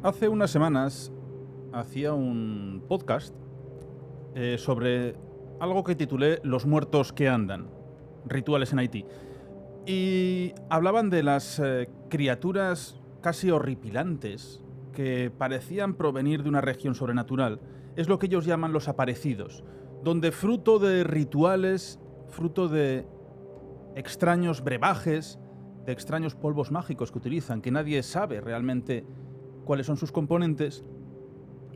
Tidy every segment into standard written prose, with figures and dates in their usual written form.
Hace unas semanas hacía un podcast sobre algo que titulé Los muertos que andan, rituales en Haití. Y hablaban de las criaturas casi horripilantes que parecían provenir de una región sobrenatural. Es lo que ellos llaman los aparecidos, donde fruto de rituales, fruto de extraños brebajes, de extraños polvos mágicos que utilizan, que nadie sabe realmente cuáles son sus componentes,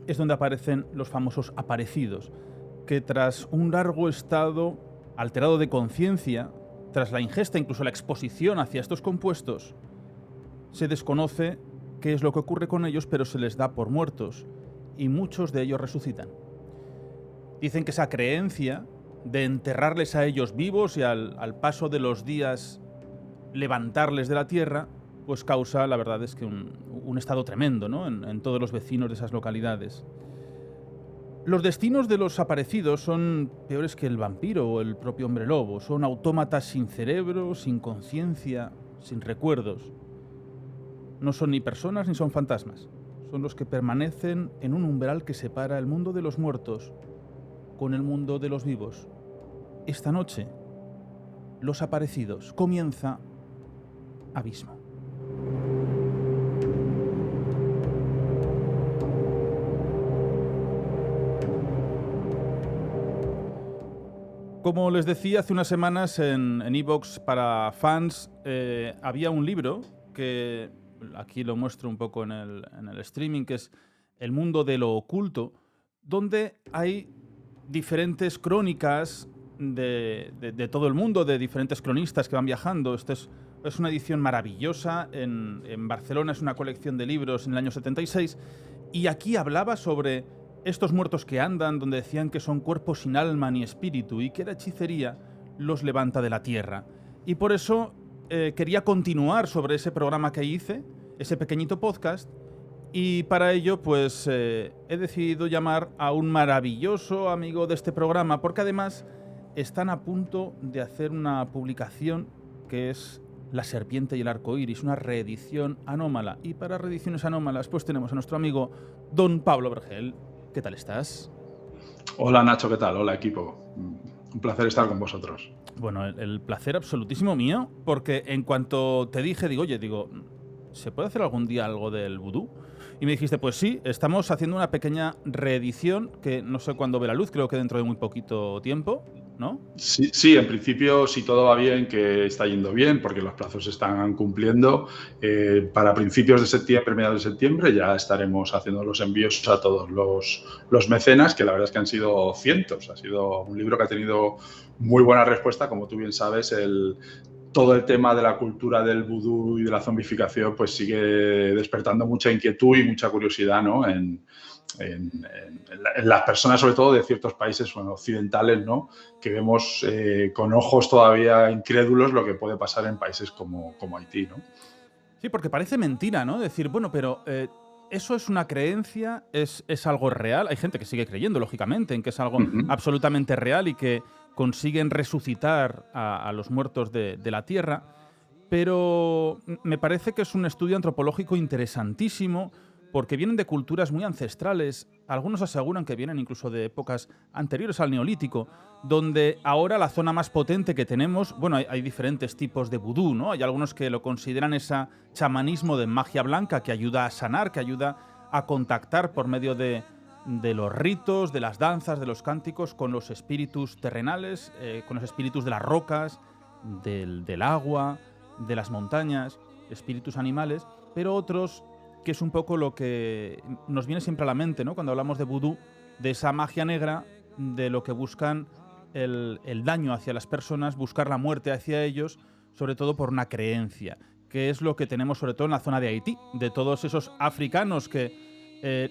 es donde aparecen los famosos aparecidos, que tras un largo estado alterado de conciencia, tras la ingesta, incluso la exposición hacia estos compuestos, se desconoce qué es lo que ocurre con ellos, pero se les da por muertos, y muchos de ellos resucitan. Dicen que esa creencia de enterrarles a ellos vivos y al paso de los días levantarles de la tierra, pues causa, la verdad es que un estado tremendo, ¿no? en todos los vecinos de esas localidades. Los destinos de los aparecidos son peores que el vampiro o el propio hombre lobo. Son autómatas sin cerebro, sin conciencia, sin recuerdos. No son ni personas ni son fantasmas. Son los que permanecen en un umbral que separa el mundo de los muertos con el mundo de los vivos. Esta noche, Los Aparecidos, comienza Abismo. Como les decía hace unas semanas en iVoox para fans, había un libro que aquí lo muestro un poco en el streaming, que es El mundo de lo oculto, donde hay diferentes crónicas de todo el mundo, de diferentes cronistas que van viajando. Es una edición maravillosa. En Barcelona es una colección de libros en el año 76, y aquí hablaba sobre estos muertos que andan, donde decían que son cuerpos sin alma ni espíritu y que la hechicería los levanta de la tierra. Y por eso quería continuar sobre ese programa que hice, ese pequeñito podcast, y para ello pues he decidido llamar a un maravilloso amigo de este programa, porque además están a punto de hacer una publicación que es La serpiente y el arco iris, una reedición anómala. Y para reediciones anómalas pues tenemos a nuestro amigo Don Pablo Vergel. ¿Qué tal estás? Hola Nacho, ¿qué tal? Hola equipo. Un placer estar con vosotros. Bueno, el placer absolutísimo mío, porque en cuanto te dije, ¿se puede hacer algún día algo del vudú? Y me dijiste, pues sí, estamos haciendo una pequeña reedición que no sé cuándo ve la luz, creo que dentro de muy poquito tiempo, ¿no? Sí, en principio, si todo va bien, que está yendo bien, porque los plazos se están cumpliendo, para principios de septiembre, mediados de septiembre, ya estaremos haciendo los envíos a todos los mecenas, que la verdad es que han sido cientos. Ha sido un libro que ha tenido muy buena respuesta, como tú bien sabes. Todo el tema de la cultura del vudú y de la zombificación pues sigue despertando mucha inquietud y mucha curiosidad, ¿no? en las personas, sobre todo de ciertos países occidentales, ¿no? Que vemos con ojos todavía incrédulos lo que puede pasar en países como Haití, ¿no? Sí, porque parece mentira, ¿no? Decir, bueno, pero eso es una creencia, es algo real. Hay gente que sigue creyendo, lógicamente, en que es algo absolutamente real y que consiguen resucitar a los muertos de la tierra, pero me parece que es un estudio antropológico interesantísimo porque vienen de culturas muy ancestrales. Algunos aseguran que vienen incluso de épocas anteriores al Neolítico, donde ahora la zona más potente que tenemos, bueno, hay diferentes tipos de vudú, ¿no? Hay algunos que lo consideran ese chamanismo de magia blanca que ayuda a sanar, que ayuda a contactar por medio de los ritos, de las danzas, de los cánticos, con los espíritus terrenales, con los espíritus de las rocas, del agua, de las montañas, espíritus animales, pero otros que es un poco lo que nos viene siempre a la mente, ¿no? Cuando hablamos de vudú, de esa magia negra, de lo que buscan el daño hacia las personas, buscar la muerte hacia ellos, sobre todo por una creencia, que es lo que tenemos sobre todo en la zona de Haití, de todos esos africanos que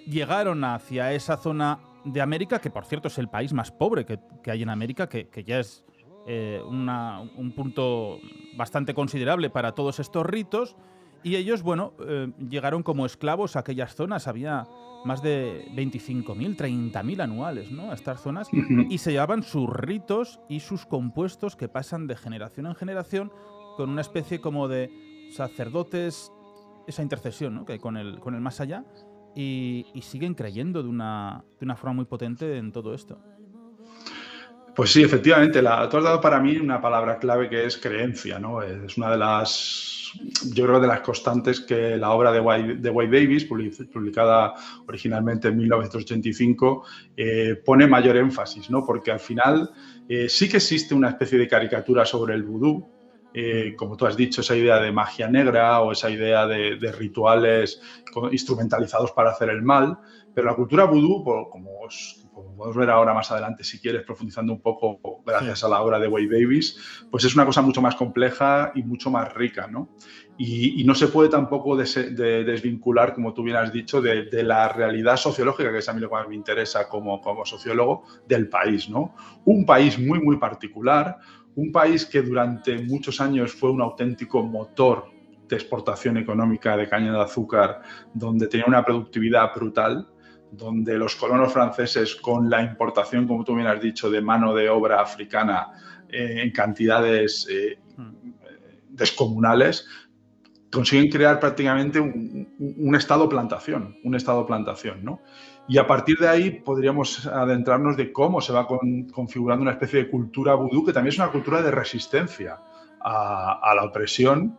llegaron hacia esa zona de América, que por cierto es el país más pobre que hay en América, que ya es un punto bastante considerable para todos estos ritos. Y ellos, bueno, llegaron como esclavos a aquellas zonas. Había más de 25.000, 30.000 anuales, ¿no? A estas zonas. Y se llevaban sus ritos y sus compuestos que pasan de generación en generación con una especie como de sacerdotes, esa intercesión, ¿no? Que hay con el más allá. y siguen creyendo de una forma muy potente en todo esto. Pues sí, efectivamente, tú has dado para mí una palabra clave que es creencia, ¿no? Es una de las, yo creo, de las constantes que la obra de Wade Davis, publicada originalmente en 1985, pone mayor énfasis, ¿no? Porque al final sí que existe una especie de caricatura sobre el vudú, como tú has dicho, esa idea de magia negra o esa idea de rituales instrumentalizados para hacer el mal, pero la cultura vudú, como podemos ver ahora más adelante si quieres, profundizando un poco gracias a la obra de Wade Davis, pues es una cosa mucho más compleja y mucho más rica, ¿no? Y no se puede tampoco desvincular, como tú bien has dicho, de la realidad sociológica, que es a mí lo que más me interesa como sociólogo, del país, ¿no? Un país muy, muy particular, un país que durante muchos años fue un auténtico motor de exportación económica de caña de azúcar, donde tenía una productividad brutal, donde los colonos franceses, con la importación, como tú bien has dicho, de mano de obra africana en cantidades descomunales, consiguen crear prácticamente un estado plantación, ¿no? Y a partir de ahí podríamos adentrarnos de cómo se va configurando una especie de cultura vudú, que también es una cultura de resistencia a la opresión,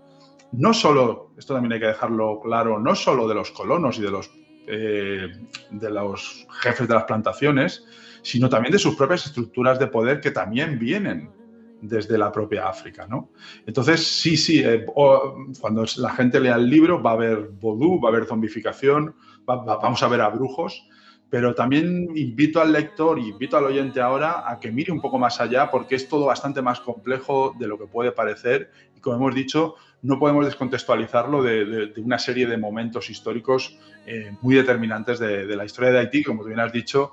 no solo, esto también hay que dejarlo claro, no solo de los colonos y de los jefes de las plantaciones, sino también de sus propias estructuras de poder que también vienen desde la propia África, ¿no? Entonces, sí, cuando la gente lea el libro va a haber vodú, va a haber zombificación, vamos a ver a brujos, pero también invito al lector y invito al oyente ahora a que mire un poco más allá, porque es todo bastante más complejo de lo que puede parecer y, como hemos dicho, no podemos descontextualizarlo de una serie de momentos históricos muy determinantes de la historia de Haití, que, como tú bien has dicho,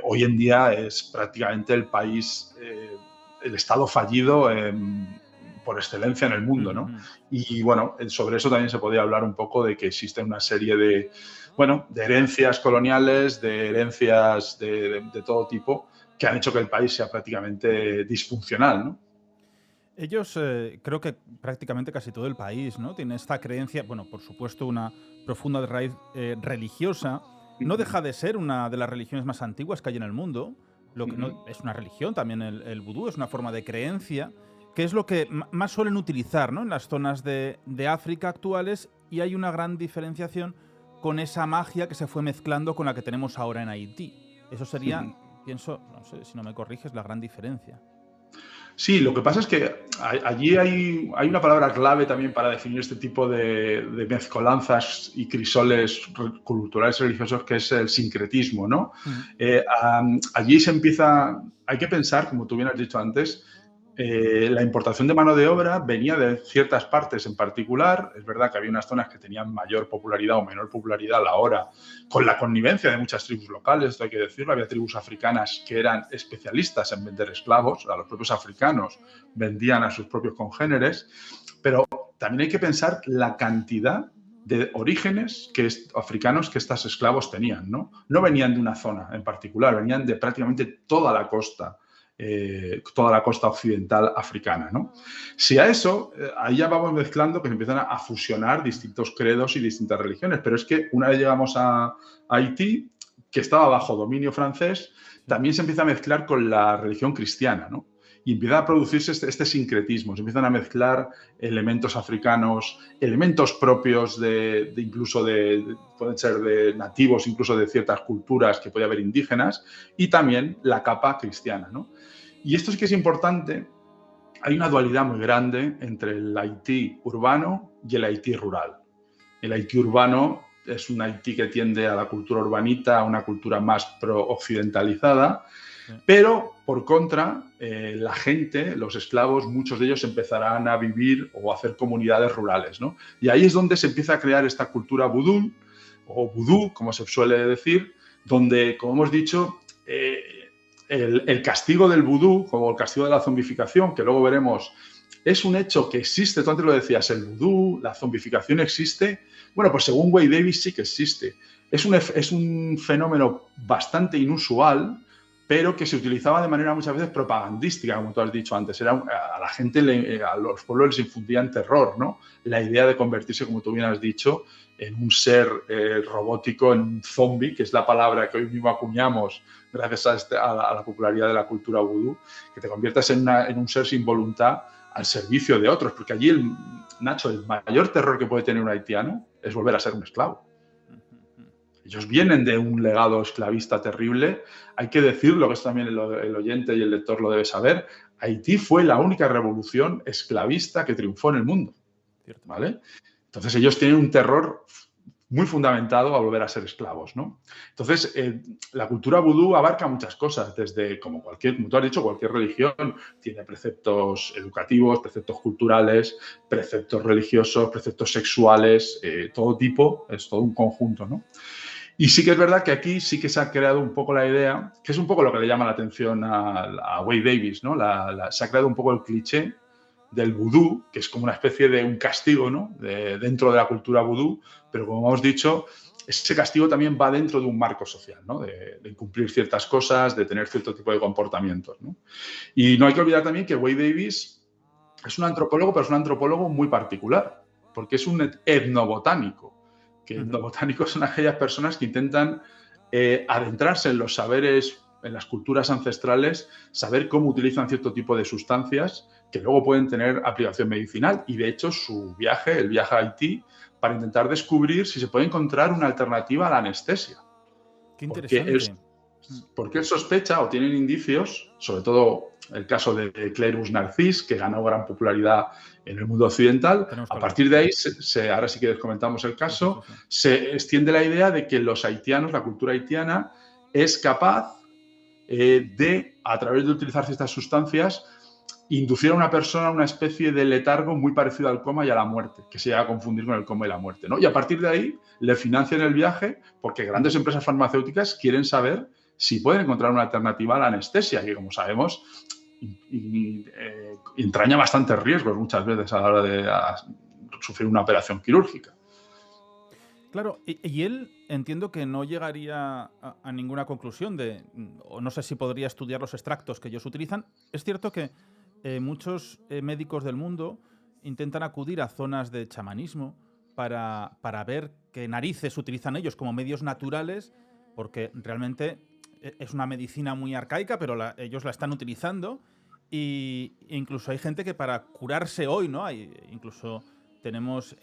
hoy en día es prácticamente el país, el estado fallido por excelencia en el mundo, ¿no? Y bueno, sobre eso también se podría hablar un poco, de que existe una serie de herencias coloniales, de herencias de todo tipo, que han hecho que el país sea prácticamente disfuncional, ¿no? Ellos, creo que prácticamente casi todo el país, ¿no? Tiene esta creencia, bueno, por supuesto, una profunda raíz religiosa. No deja de ser una de las religiones más antiguas que hay en el mundo. Lo que no, es una religión también el vudú, es una forma de creencia, que es lo que más suelen utilizar, ¿no? En las zonas de África actuales, y hay una gran diferenciación con esa magia que se fue mezclando con la que tenemos ahora en Haití. Eso sería, pienso, no sé si no me corriges, la gran diferencia. Sí, lo que pasa es que allí hay una palabra clave también para definir este tipo de mezcolanzas y crisoles culturales y religiosos, que es el sincretismo, ¿no? Allí se empieza, hay que pensar, como tú bien has dicho antes, la importación de mano de obra venía de ciertas partes en particular. Es verdad que había unas zonas que tenían mayor popularidad o menor popularidad a la hora, con la connivencia de muchas tribus locales, esto hay que decirlo. Había tribus africanas que eran especialistas en vender esclavos, a los propios africanos vendían a sus propios congéneres, pero también hay que pensar la cantidad de orígenes africanos que estos esclavos tenían, ¿no? No venían de una zona en particular, venían de prácticamente toda la costa occidental africana, ¿no? Si a eso, ahí ya vamos mezclando, que se empiezan a fusionar distintos credos y distintas religiones, pero es que una vez llegamos a Haití, que estaba bajo dominio francés, también se empieza a mezclar con la religión cristiana, ¿no? Y empieza a producirse este sincretismo, se empiezan a mezclar elementos africanos, elementos propios pueden ser de nativos, incluso de ciertas culturas que puede haber indígenas, y también la capa cristiana, ¿no? Y esto sí que es importante. Hay una dualidad muy grande entre el Haití urbano y el Haití rural. El Haití urbano es un Haití que tiende a la cultura urbanita, a una cultura más pro-occidentalizada, pero por contra, la gente, los esclavos, muchos de ellos empezarán a vivir o a hacer comunidades rurales, ¿no? Y ahí es donde se empieza a crear esta cultura vudú, o vudú, como se suele decir, donde, como hemos dicho, el castigo del vudú, como el castigo de la zombificación, que luego veremos, es un hecho que existe. Tú antes lo decías, el vudú, la zombificación existe. Bueno, pues según Wade Davis sí que existe. Es un fenómeno bastante inusual, pero que se utilizaba de manera muchas veces propagandística, como tú has dicho antes. A la gente, a los pueblos les infundían terror, ¿no? La idea de convertirse, como tú bien has dicho, en un ser robótico, en un zombie, que es la palabra que hoy mismo acuñamos gracias a la popularidad de la cultura vudú, que te conviertas en un ser sin voluntad al servicio de otros, porque allí, Nacho, el mayor terror que puede tener un haitiano es volver a ser un esclavo. Ellos vienen de un legado esclavista terrible. Hay que decirlo, que esto también el oyente y el lector lo debe saber. Haití fue la única revolución esclavista que triunfó en el mundo, ¿vale? Entonces ellos tienen un terror muy fundamentado a volver a ser esclavos, ¿no? Entonces, la cultura vudú abarca muchas cosas, desde, como tú has dicho, cualquier religión tiene preceptos educativos, preceptos culturales, preceptos religiosos, preceptos sexuales, todo tipo, es todo un conjunto, ¿no? Y sí que es verdad que aquí sí que se ha creado un poco la idea, que es un poco lo que le llama la atención a Wade Davis, ¿no? Se ha creado un poco el cliché del vudú, que es como una especie de un castigo, ¿no? Dentro de la cultura vudú, pero como hemos dicho, ese castigo también va dentro de un marco social, ¿no? De incumplir ciertas cosas, de tener cierto tipo de comportamientos, ¿no? Y no hay que olvidar también que Wade Davis es un antropólogo, pero es un antropólogo muy particular, porque es un etnobotánico. Que etnobotánicos son aquellas personas que intentan adentrarse en los saberes, en las culturas ancestrales, saber cómo utilizan cierto tipo de sustancias que luego pueden tener aplicación medicinal. Y, de hecho, el viaje a Haití, para intentar descubrir si se puede encontrar una alternativa a la anestesia. Qué interesante. Porque él sospecha o tienen indicios, sobre todo el caso de Clerus Narcís, que ganó gran popularidad en el mundo occidental. A partir de ahí, ahora sí que comentamos el caso, se extiende la idea de que los haitianos, la cultura haitiana, es capaz de, a través de utilizar ciertas sustancias, inducir a una persona a una especie de letargo muy parecido al coma y a la muerte, que se llega a confundir con el coma y la muerte, ¿no? Y a partir de ahí le financian el viaje porque grandes empresas farmacéuticas quieren saber si pueden encontrar una alternativa a la anestesia, que, como sabemos, entraña bastantes riesgos muchas veces a la hora de sufrir una operación quirúrgica. Claro, y él entiendo que no llegaría a ninguna conclusión o no sé si podría estudiar los extractos que ellos utilizan. Es cierto que muchos médicos del mundo intentan acudir a zonas de chamanismo para ver qué narices utilizan ellos como medios naturales, porque realmente es una medicina muy arcaica, pero ellos la están utilizando. Y incluso hay gente que para curarse hoy, ¿no? Incluso tenemos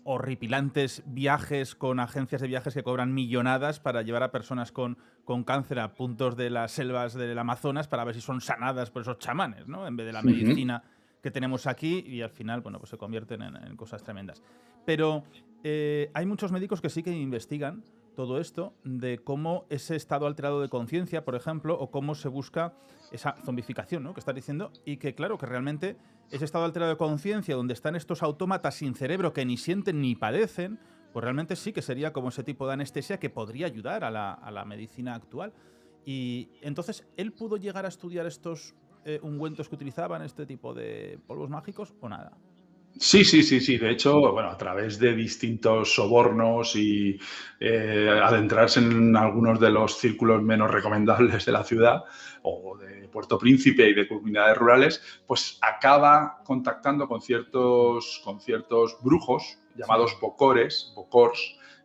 horripilantes viajes con agencias de viajes que cobran millonadas para llevar a personas con cáncer a puntos de las selvas del Amazonas para ver si son sanadas por esos chamanes, ¿no? En vez de la medicina que tenemos aquí, y al final, bueno, pues se convierten en cosas tremendas. Pero hay muchos médicos que sí que investigan todo esto de cómo ese estado alterado de conciencia, por ejemplo, o cómo se busca esa zombificación, ¿no?, que estás diciendo, y que, claro, que realmente ese estado alterado de conciencia donde están estos autómatas sin cerebro que ni sienten ni padecen, pues realmente sí que sería como ese tipo de anestesia que podría ayudar a la medicina actual. Y entonces, ¿él pudo llegar a estudiar estos ungüentos que utilizaban, este tipo de polvos mágicos, o nada? Sí. De hecho, bueno, a través de distintos sobornos y adentrarse en algunos de los círculos menos recomendables de la ciudad o de Puerto Príncipe y de comunidades rurales, pues acaba contactando con ciertos brujos llamados bokors,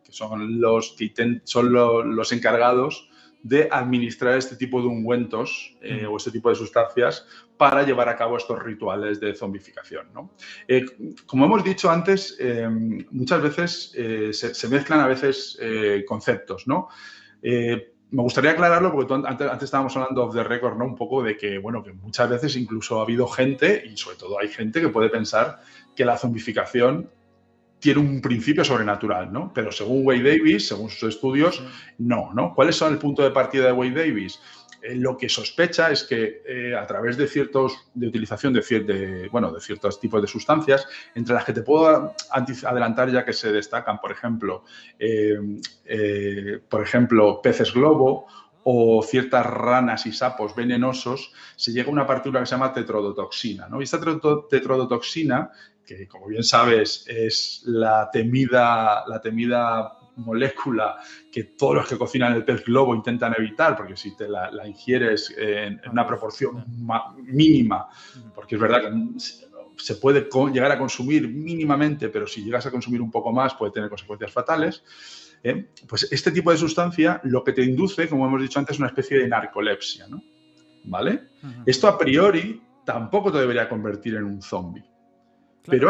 que son los encargados de administrar este tipo de ungüentos o este tipo de sustancias para llevar a cabo estos rituales de zombificación, ¿no? Como hemos dicho antes, muchas veces se mezclan a veces conceptos, ¿no? Me gustaría aclararlo porque antes estábamos hablando off the record, ¿no? Un poco de que, bueno, que muchas veces incluso ha habido gente, y sobre todo hay gente que puede pensar que la zombificación tiene un principio sobrenatural, ¿no? Pero según Wade Davis, según sus estudios, no. ¿Cuáles son el punto de partida de Wade Davis? Lo que sospecha es que a través de utilización de ciertos tipos de sustancias, entre las que te puedo adelantar ya que se destacan, por ejemplo, peces globo o ciertas ranas y sapos venenosos, se llega a una partícula que se llama tetrodotoxina, ¿no? Y esta tetrodotoxina, que como bien sabes es la temida molécula que todos los que cocinan el pez globo intentan evitar, porque si te la ingieres en una proporción mínima, porque es verdad que se puede llegar a consumir mínimamente, pero si llegas a consumir un poco más puede tener consecuencias fatales. Pues este tipo de sustancia lo que te induce, como hemos dicho antes, es una especie de narcolepsia, ¿no? ¿Vale? Esto a priori tampoco te debería convertir en un zombie. Claro. Pero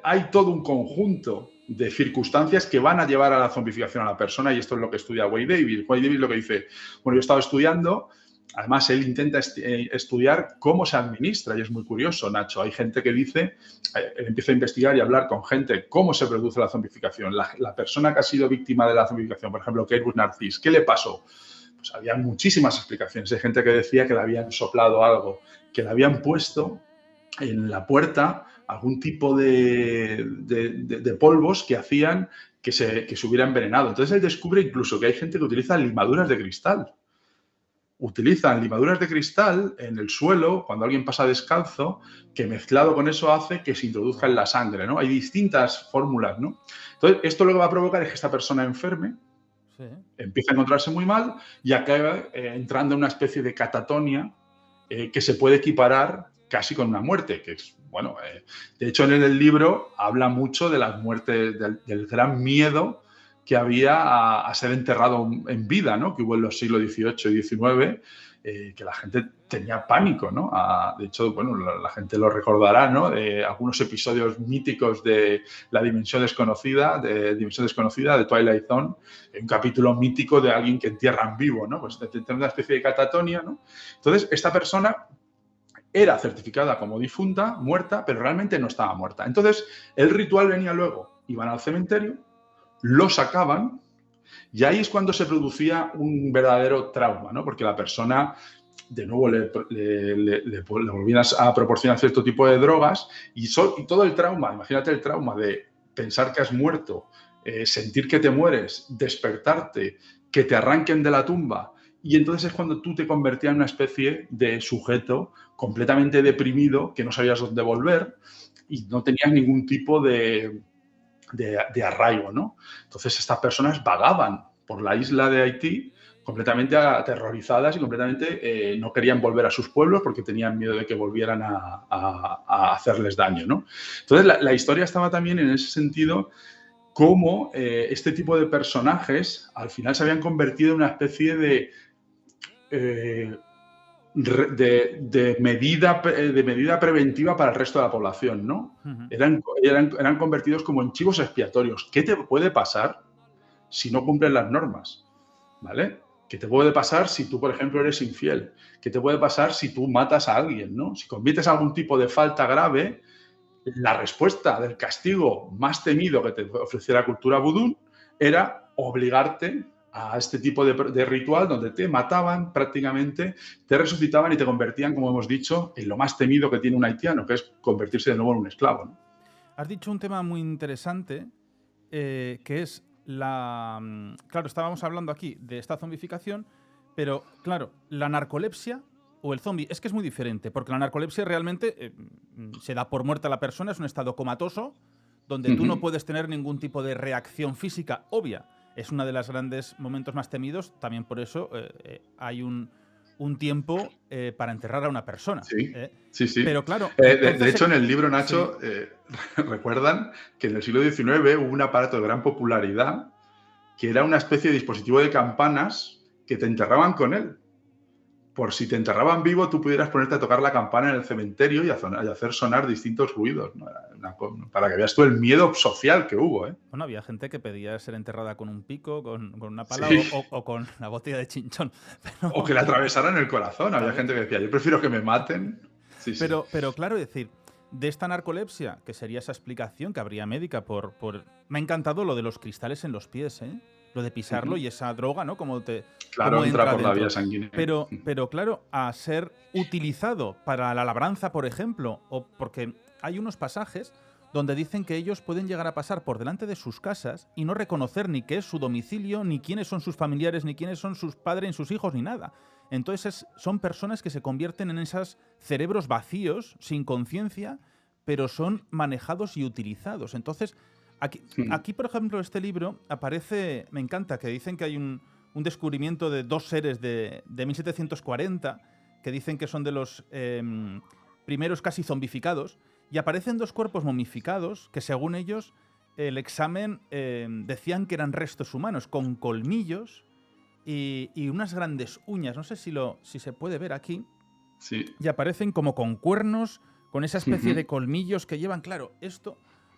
hay todo un conjunto de circunstancias que van a llevar a la zombificación a la persona, y esto es lo que estudia Wade Davis. Wade Davis lo que dice, bueno, yo he estado estudiando, además él intenta estudiar cómo se administra, y es muy curioso, Nacho. Hay gente que dice, él empieza a investigar y a hablar con gente cómo se produce la zombificación. La persona que ha sido víctima de la zombificación, por ejemplo, Kearus Narcís, ¿qué le pasó? Pues había muchísimas explicaciones. Hay gente que decía que le habían soplado algo, que le habían puesto en la puerta algún tipo de polvos que hacían que se hubiera envenenado. Entonces él descubre incluso que hay gente que utiliza limaduras de cristal. Utilizan limaduras de cristal en el suelo cuando alguien pasa descalzo, que mezclado con eso hace que se introduzca en la sangre, ¿no? Hay distintas fórmulas, ¿no? Entonces esto lo que va a provocar es que esta persona enferme, empieza a encontrarse muy mal y acaba entrando en una especie de catatonia que se puede equiparar casi con una muerte, que es, bueno, de hecho en el libro habla mucho de las muertes, del gran miedo que había a ser enterrado en vida, ¿no? Que hubo en los siglos XVIII y XIX, que la gente tenía pánico, ¿no? De hecho, bueno, la gente lo recordará, ¿no? Algunos episodios míticos de La Dimensión Desconocida, de Twilight Zone, un capítulo mítico de alguien que entierran vivo, ¿no? Pues tiene una especie de catatonia, ¿no? Entonces, esta persona era certificada como difunta, muerta, pero realmente no estaba muerta. Entonces, el ritual venía luego. Iban al cementerio, lo sacaban, y ahí es cuando se producía un verdadero trauma, ¿no? Porque la persona, de nuevo, le volvían a proporcionar cierto tipo de drogas y todo el trauma, imagínate el trauma de pensar que has muerto, sentir que te mueres, despertarte, que te arranquen de la tumba, y entonces es cuando tú te convertías en una especie de sujeto completamente deprimido, que no sabías dónde volver y no tenías ningún tipo de arraigo, ¿no? Entonces estas personas vagaban por la isla de Haití completamente aterrorizadas y completamente no querían volver a sus pueblos porque tenían miedo de que volvieran a hacerles daño, ¿no? Entonces la historia estaba también en ese sentido cómo este tipo de personajes al final se habían convertido en una especie de medida preventiva para el resto de la población, ¿no? Eran convertidos como en chivos expiatorios. ¿Qué te puede pasar si no cumples las normas? ¿Vale? ¿Qué te puede pasar si tú, por ejemplo, eres infiel? ¿Qué te puede pasar si tú matas a alguien, ¿no? Si cometes algún tipo de falta grave, la respuesta del castigo más temido que te ofrecía la cultura vudú era obligarte a este tipo de ritual donde te mataban prácticamente, te resucitaban y te convertían, como hemos dicho, en lo más temido que tiene un haitiano, que es convertirse de nuevo en un esclavo, ¿no? Has dicho un tema muy interesante, que es claro, estábamos hablando aquí de esta zombificación, pero claro, la narcolepsia o el zombie es que es muy diferente, porque la narcolepsia realmente se da por muerta a la persona, es un estado comatoso, donde tú no puedes tener ningún tipo de reacción física obvia. Es uno de los grandes momentos más temidos, también por eso hay un tiempo para enterrar a una persona. Sí, sí. Pero claro... de hecho, en el libro, Nacho, recuerdan que en el siglo XIX hubo un aparato de gran popularidad que era una especie de dispositivo de campanas que te enterraban con él. Por si te enterraban vivo, tú pudieras ponerte a tocar la campana en el cementerio y hacer sonar distintos ruidos, ¿no? Para que veas tú el miedo social que hubo, ¿eh? Bueno, había gente que pedía ser enterrada con un pico, con una pala o con la botella de chinchón. Pero... O que le atravesaran el corazón. Había gente que decía, yo prefiero que me maten. Sí, pero claro, es decir, de esta narcolepsia, que sería esa explicación que habría médica Me ha encantado lo de los cristales en los pies, ¿eh? Lo de pisarlo y esa droga, ¿no? Claro, entra por la vía sanguínea. Pero claro, a ser utilizado para la labranza, por ejemplo, o porque hay unos pasajes donde dicen que ellos pueden llegar a pasar por delante de sus casas y no reconocer ni qué es su domicilio, ni quiénes son sus familiares, ni quiénes son sus padres, ni sus hijos, ni nada. Entonces son personas que se convierten en esos cerebros vacíos, sin conciencia, pero son manejados y utilizados. Entonces Aquí, por ejemplo, este libro aparece, me encanta, que dicen que hay un descubrimiento de 2 seres de 1740, que dicen que son de los primeros casi zombificados, y aparecen 2 cuerpos momificados que, según ellos, el examen decían que eran restos humanos, con colmillos y unas grandes uñas. No sé si se puede ver aquí. Sí. Y aparecen como con cuernos, con esa especie de colmillos que llevan. Claro, esto,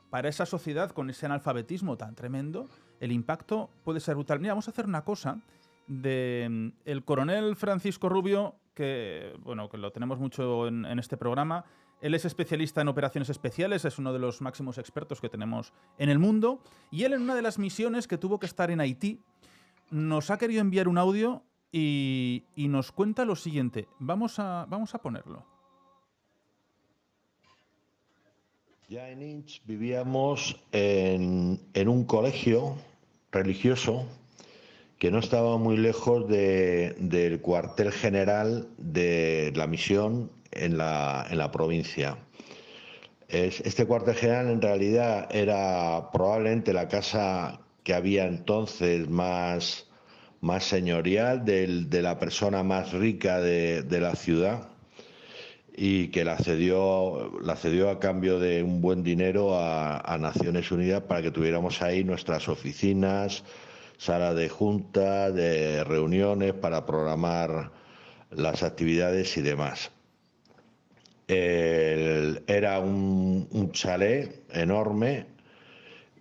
para esa sociedad con ese analfabetismo tan tremendo, el impacto puede ser brutal. Mira, vamos a hacer una cosa. El coronel Francisco Rubio, que lo tenemos mucho en este programa. Él es especialista en operaciones especiales, es uno de los máximos expertos que tenemos en el mundo. Y él, en una de las misiones que tuvo que estar en Haití, nos ha querido enviar un audio y nos cuenta lo siguiente. Vamos a ponerlo. Ya en Inch vivíamos en un colegio religioso que no estaba muy lejos del cuartel general de la misión en la provincia. Este cuartel general en realidad era probablemente la casa que había entonces más señorial de la persona más rica de la ciudad, y que la cedió a cambio de un buen dinero a Naciones Unidas para que tuviéramos ahí nuestras oficinas, sala de junta, de reuniones para programar las actividades y demás. Era un chalet enorme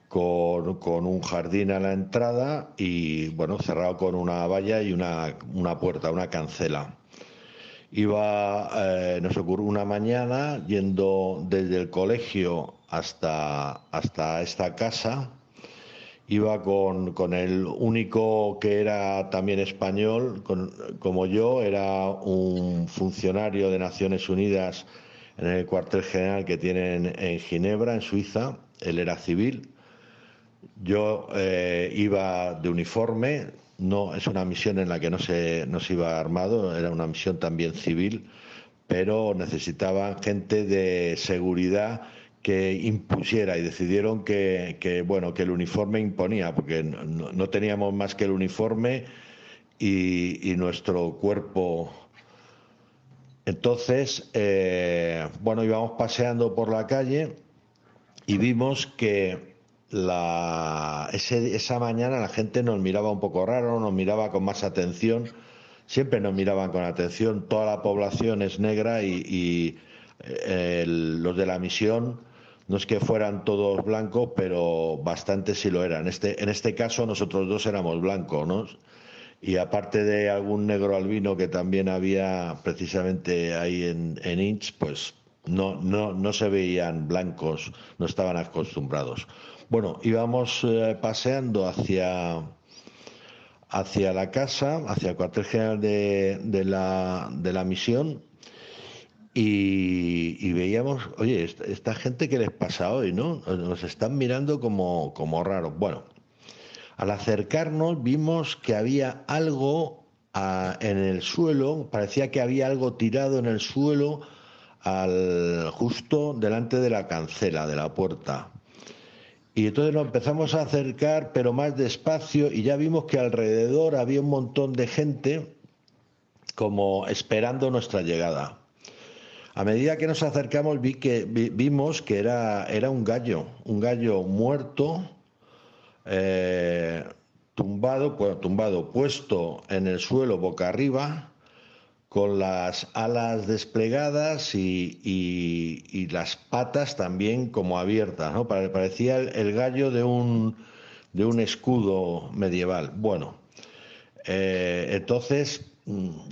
con un jardín a la entrada y cerrado con una valla y una puerta, una cancela. Nos ocurrió una mañana yendo desde el colegio hasta esta casa. Iba con el único que era también español, como yo, era un funcionario de Naciones Unidas en el cuartel general que tienen en Ginebra, en Suiza. Él era civil. Yo iba de uniforme. No es una misión en la que no se iba armado, era una misión también civil, pero necesitaban gente de seguridad que impusiera, y decidieron que el uniforme imponía, porque no teníamos más que el uniforme y nuestro cuerpo. Entonces, íbamos paseando por la calle y vimos que esa mañana la gente nos miraba un poco raro, nos miraba con más atención. Siempre nos miraban con atención. Toda la población es negra y los de la misión no es que fueran todos blancos, pero bastantes sí lo eran. En este caso nosotros 2 éramos blancos, ¿no? Y aparte de algún negro albino que también había precisamente ahí en Inch, pues no se veían blancos, no estaban acostumbrados. Íbamos paseando hacia la casa, hacia el cuartel general de la misión, y veíamos, oye, esta gente, ¿qué les pasa hoy, no? Nos están mirando como raros. Al acercarnos vimos que había algo en el suelo, parecía que había algo tirado en el suelo justo delante de la cancela, de la puerta. Y entonces nos empezamos a acercar, pero más despacio, y ya vimos que alrededor había un montón de gente como esperando nuestra llegada. A medida que nos acercamos vimos que era un gallo muerto, tumbado, puesto en el suelo boca arriba, con las alas desplegadas y las patas también como abiertas, ¿no? Parecía el gallo de un escudo medieval. Entonces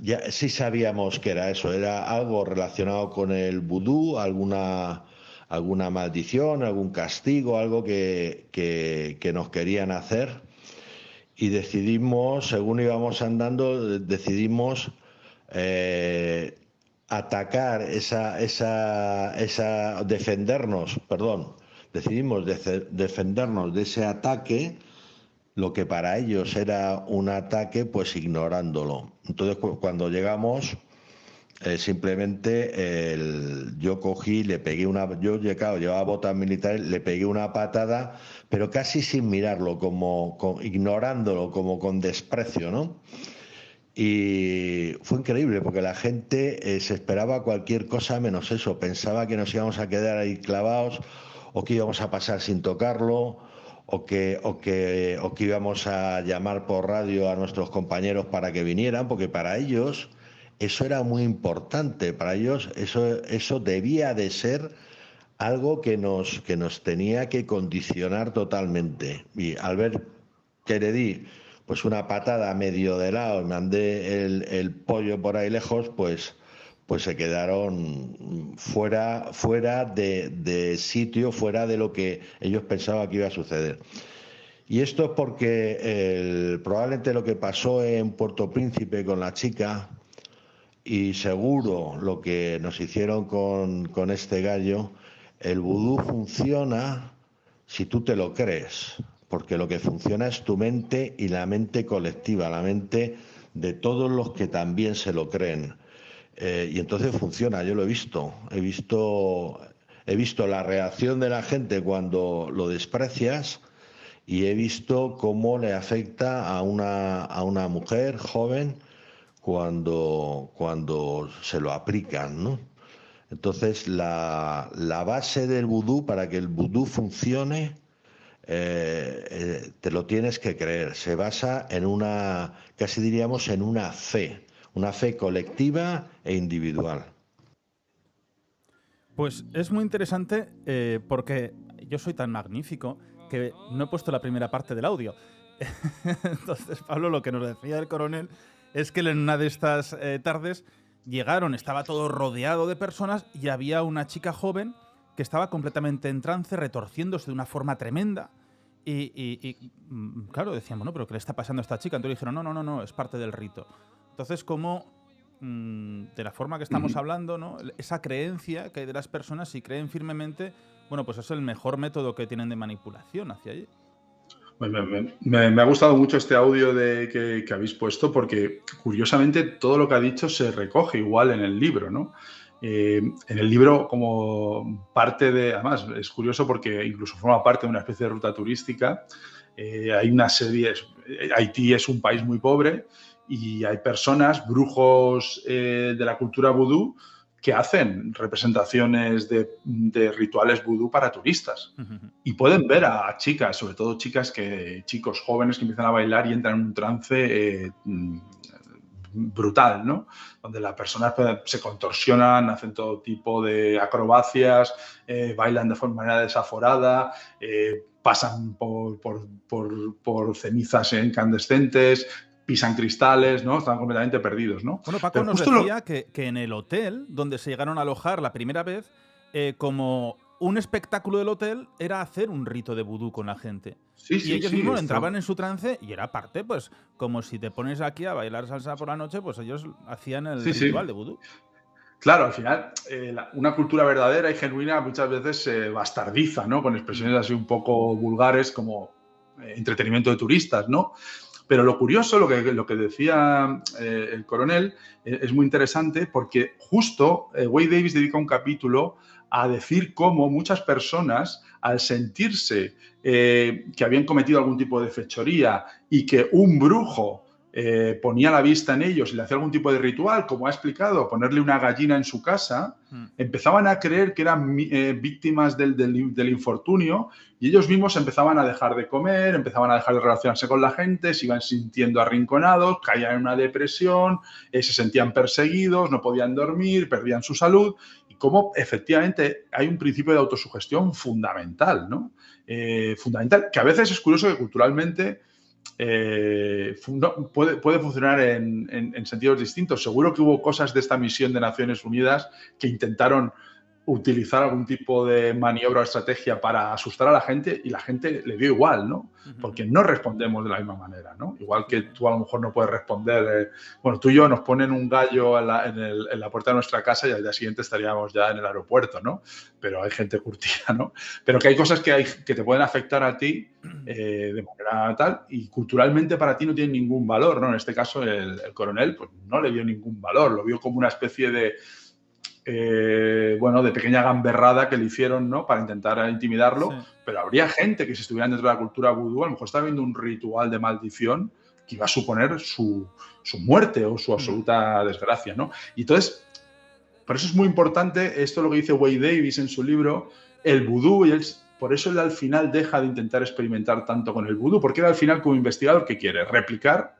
ya sí sabíamos que era eso, era algo relacionado con el vudú, alguna maldición, algún castigo, algo que nos querían hacer. Y decidimos, según íbamos andando, atacar decidimos defendernos de ese ataque, lo que para ellos era un ataque, pues ignorándolo. Entonces, cuando llegamos, simplemente yo cogí, le pegué yo claro, llevaba botas militares, le pegué una patada, pero casi sin mirarlo, ignorándolo, como con desprecio, ¿no? Y fue increíble porque la gente se esperaba cualquier cosa menos eso. Pensaba que nos íbamos a quedar ahí clavados o que íbamos a pasar sin tocarlo o que íbamos a llamar por radio a nuestros compañeros para que vinieran, porque para ellos eso era muy importante. Para ellos eso debía de ser algo que nos tenía que condicionar totalmente. Y al ver que le di pues una patada medio de lado y mandé el pollo por ahí lejos, pues se quedaron fuera de sitio, fuera de lo que ellos pensaban que iba a suceder. Y esto es porque probablemente lo que pasó en Puerto Príncipe con la chica, y seguro lo que nos hicieron con este gallo, el vudú funciona si tú te lo crees, porque lo que funciona es tu mente y la mente colectiva, la mente de todos los que también se lo creen. Y entonces funciona, yo lo he visto la reacción de la gente cuando lo desprecias y he visto cómo le afecta a una mujer joven cuando se lo aplican, ¿no? Entonces la base del vudú, para que el vudú funcione, te lo tienes que creer. Se basa casi diríamos, en una fe colectiva e individual. Pues es muy interesante porque yo soy tan magnífico que no he puesto la primera parte del audio. Entonces, Pablo, lo que nos decía el coronel es que en una de estas tardes llegaron, estaba todo rodeado de personas y había una chica joven que estaba completamente en trance, retorciéndose de una forma tremenda. Y claro, decían, bueno, ¿pero qué le está pasando a esta chica? Entonces dijeron, no, es parte del rito. Entonces, como de la forma que estamos hablando, ¿no? Esa creencia que hay de las personas, si creen firmemente, bueno, pues es el mejor método que tienen de manipulación hacia allí. Me ha gustado mucho este audio que habéis puesto porque, curiosamente, todo lo que ha dicho se recoge igual en el libro, ¿no? En el libro, como parte de... Además, es curioso porque incluso forma parte de una especie de ruta turística. Hay una serie... Haití es un país muy pobre y hay personas, brujos de la cultura vudú, que hacen representaciones de rituales vudú para turistas. Y pueden ver a chicas, sobre todo chicos jóvenes que empiezan a bailar y entran en un trance brutal, ¿no? Donde las personas se contorsionan, hacen todo tipo de acrobacias, bailan de manera desaforada, pasan por cenizas incandescentes, pisan cristales, ¿no? Están completamente perdidos, ¿no? Bueno, Paco nos decía que en el hotel donde se llegaron a alojar la primera vez, como un espectáculo del hotel era hacer un rito de vudú con la gente. Y ellos mismos entraban en su trance y era parte, pues, como si te pones aquí a bailar salsa por la noche, pues ellos hacían el ritual de vudú. Claro, al final, una cultura verdadera y genuina muchas veces se bastardiza, ¿no? Con expresiones así un poco vulgares como entretenimiento de turistas, ¿no? Pero lo curioso, lo que decía el coronel, es muy interesante porque justo Wade Davis dedica un capítulo a decir cómo muchas personas, al sentirse que habían cometido algún tipo de fechoría y que un brujo ponía la vista en ellos y le hacía algún tipo de ritual, como ha explicado, ponerle una gallina en su casa, empezaban a creer que eran víctimas del infortunio y ellos mismos empezaban a dejar de comer, empezaban a dejar de relacionarse con la gente, se iban sintiendo arrinconados, caían en una depresión, se sentían perseguidos, no podían dormir, perdían su salud y cómo efectivamente hay un principio de autosugestión fundamental, ¿no? Fundamental, que a veces es curioso que culturalmente puede funcionar en sentidos distintos. Seguro que hubo cosas de esta misión de Naciones Unidas que intentaron utilizar algún tipo de maniobra o estrategia para asustar a la gente y la gente le dio igual, ¿no? Porque no respondemos de la misma manera, ¿no? Igual que tú a lo mejor no puedes responder, bueno, tú y yo nos ponen un gallo en la puerta de nuestra casa y al día siguiente estaríamos ya en el aeropuerto, ¿no? Pero hay gente curtida, ¿no? Pero que hay cosas que te pueden afectar a ti de manera tal y culturalmente para ti no tienen ningún valor, ¿no? En este caso el coronel pues no le dio ningún valor, lo vio como una especie de bueno, de pequeña gamberrada que le hicieron, ¿no? Para intentar intimidarlo, Sí. pero habría gente que si estuvieran dentro de la cultura vudú, a lo mejor estaba viendo un ritual de maldición que iba a suponer su muerte o su absoluta desgracia, ¿no? Y entonces, por eso es muy importante esto lo que dice Wade Davis en su libro, el vudú, y por eso él al final deja de intentar experimentar tanto con el vudú, porque él al final como investigador, ¿qué quiere? Replicar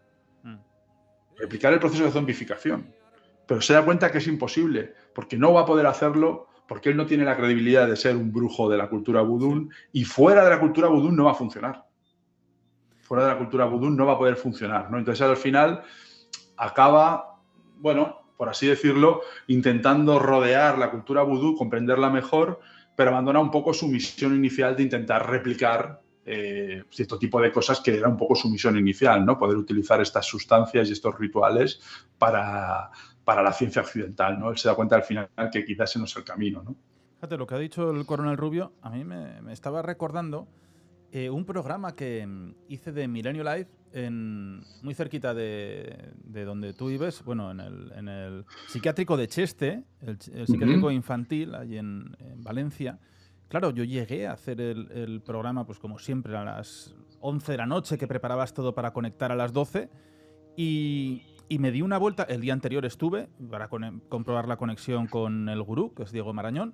el proceso de zombificación. Pero se da cuenta que es imposible, porque no va a poder hacerlo, porque él no tiene la credibilidad de ser un brujo de la cultura vudú, y fuera de la cultura vudú no va a funcionar. Fuera de la cultura vudú no va a poder funcionar, ¿no? Entonces, al final, acaba, bueno, por así decirlo, intentando rodear la cultura vudú, comprenderla mejor, pero abandona un poco su misión inicial de intentar replicar cierto tipo de cosas que era un poco su misión inicial, ¿no? Poder utilizar estas sustancias y estos rituales para la ciencia occidental, ¿no? Él se da cuenta al final que quizás ese no es el camino, ¿no? Fíjate, lo que ha dicho el coronel Rubio, a mí me estaba recordando un programa que hice de Milenio Live muy cerquita de donde tú vives, bueno, en el psiquiátrico de Cheste, el psiquiátrico infantil, allí en Valencia. Claro, yo llegué a hacer el programa, pues como siempre, a las 11 de la noche, que preparabas todo para conectar a las 12, y me di una vuelta. El día anterior estuve para comprobar la conexión con el gurú, que es Diego Marañón.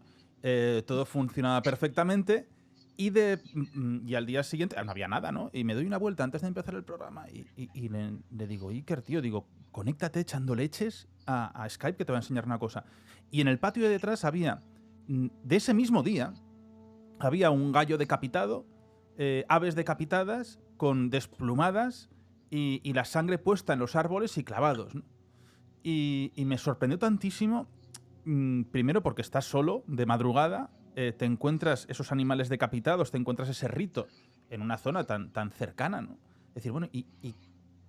Todo funcionaba perfectamente. Y al día siguiente no había nada, ¿no? Y me doy una vuelta antes de empezar el programa y le digo, Iker, tío, digo, conéctate echando leches a Skype, que te voy a enseñar una cosa. Y en el patio de detrás había, de ese mismo día, había un gallo decapitado, aves decapitadas, desplumadas y la sangre puesta en los árboles y clavados, ¿no? Y me sorprendió tantísimo, primero porque estás solo, de madrugada, te encuentras esos animales decapitados, te encuentras ese rito en una zona tan cercana, ¿no? Es decir, bueno, ¿y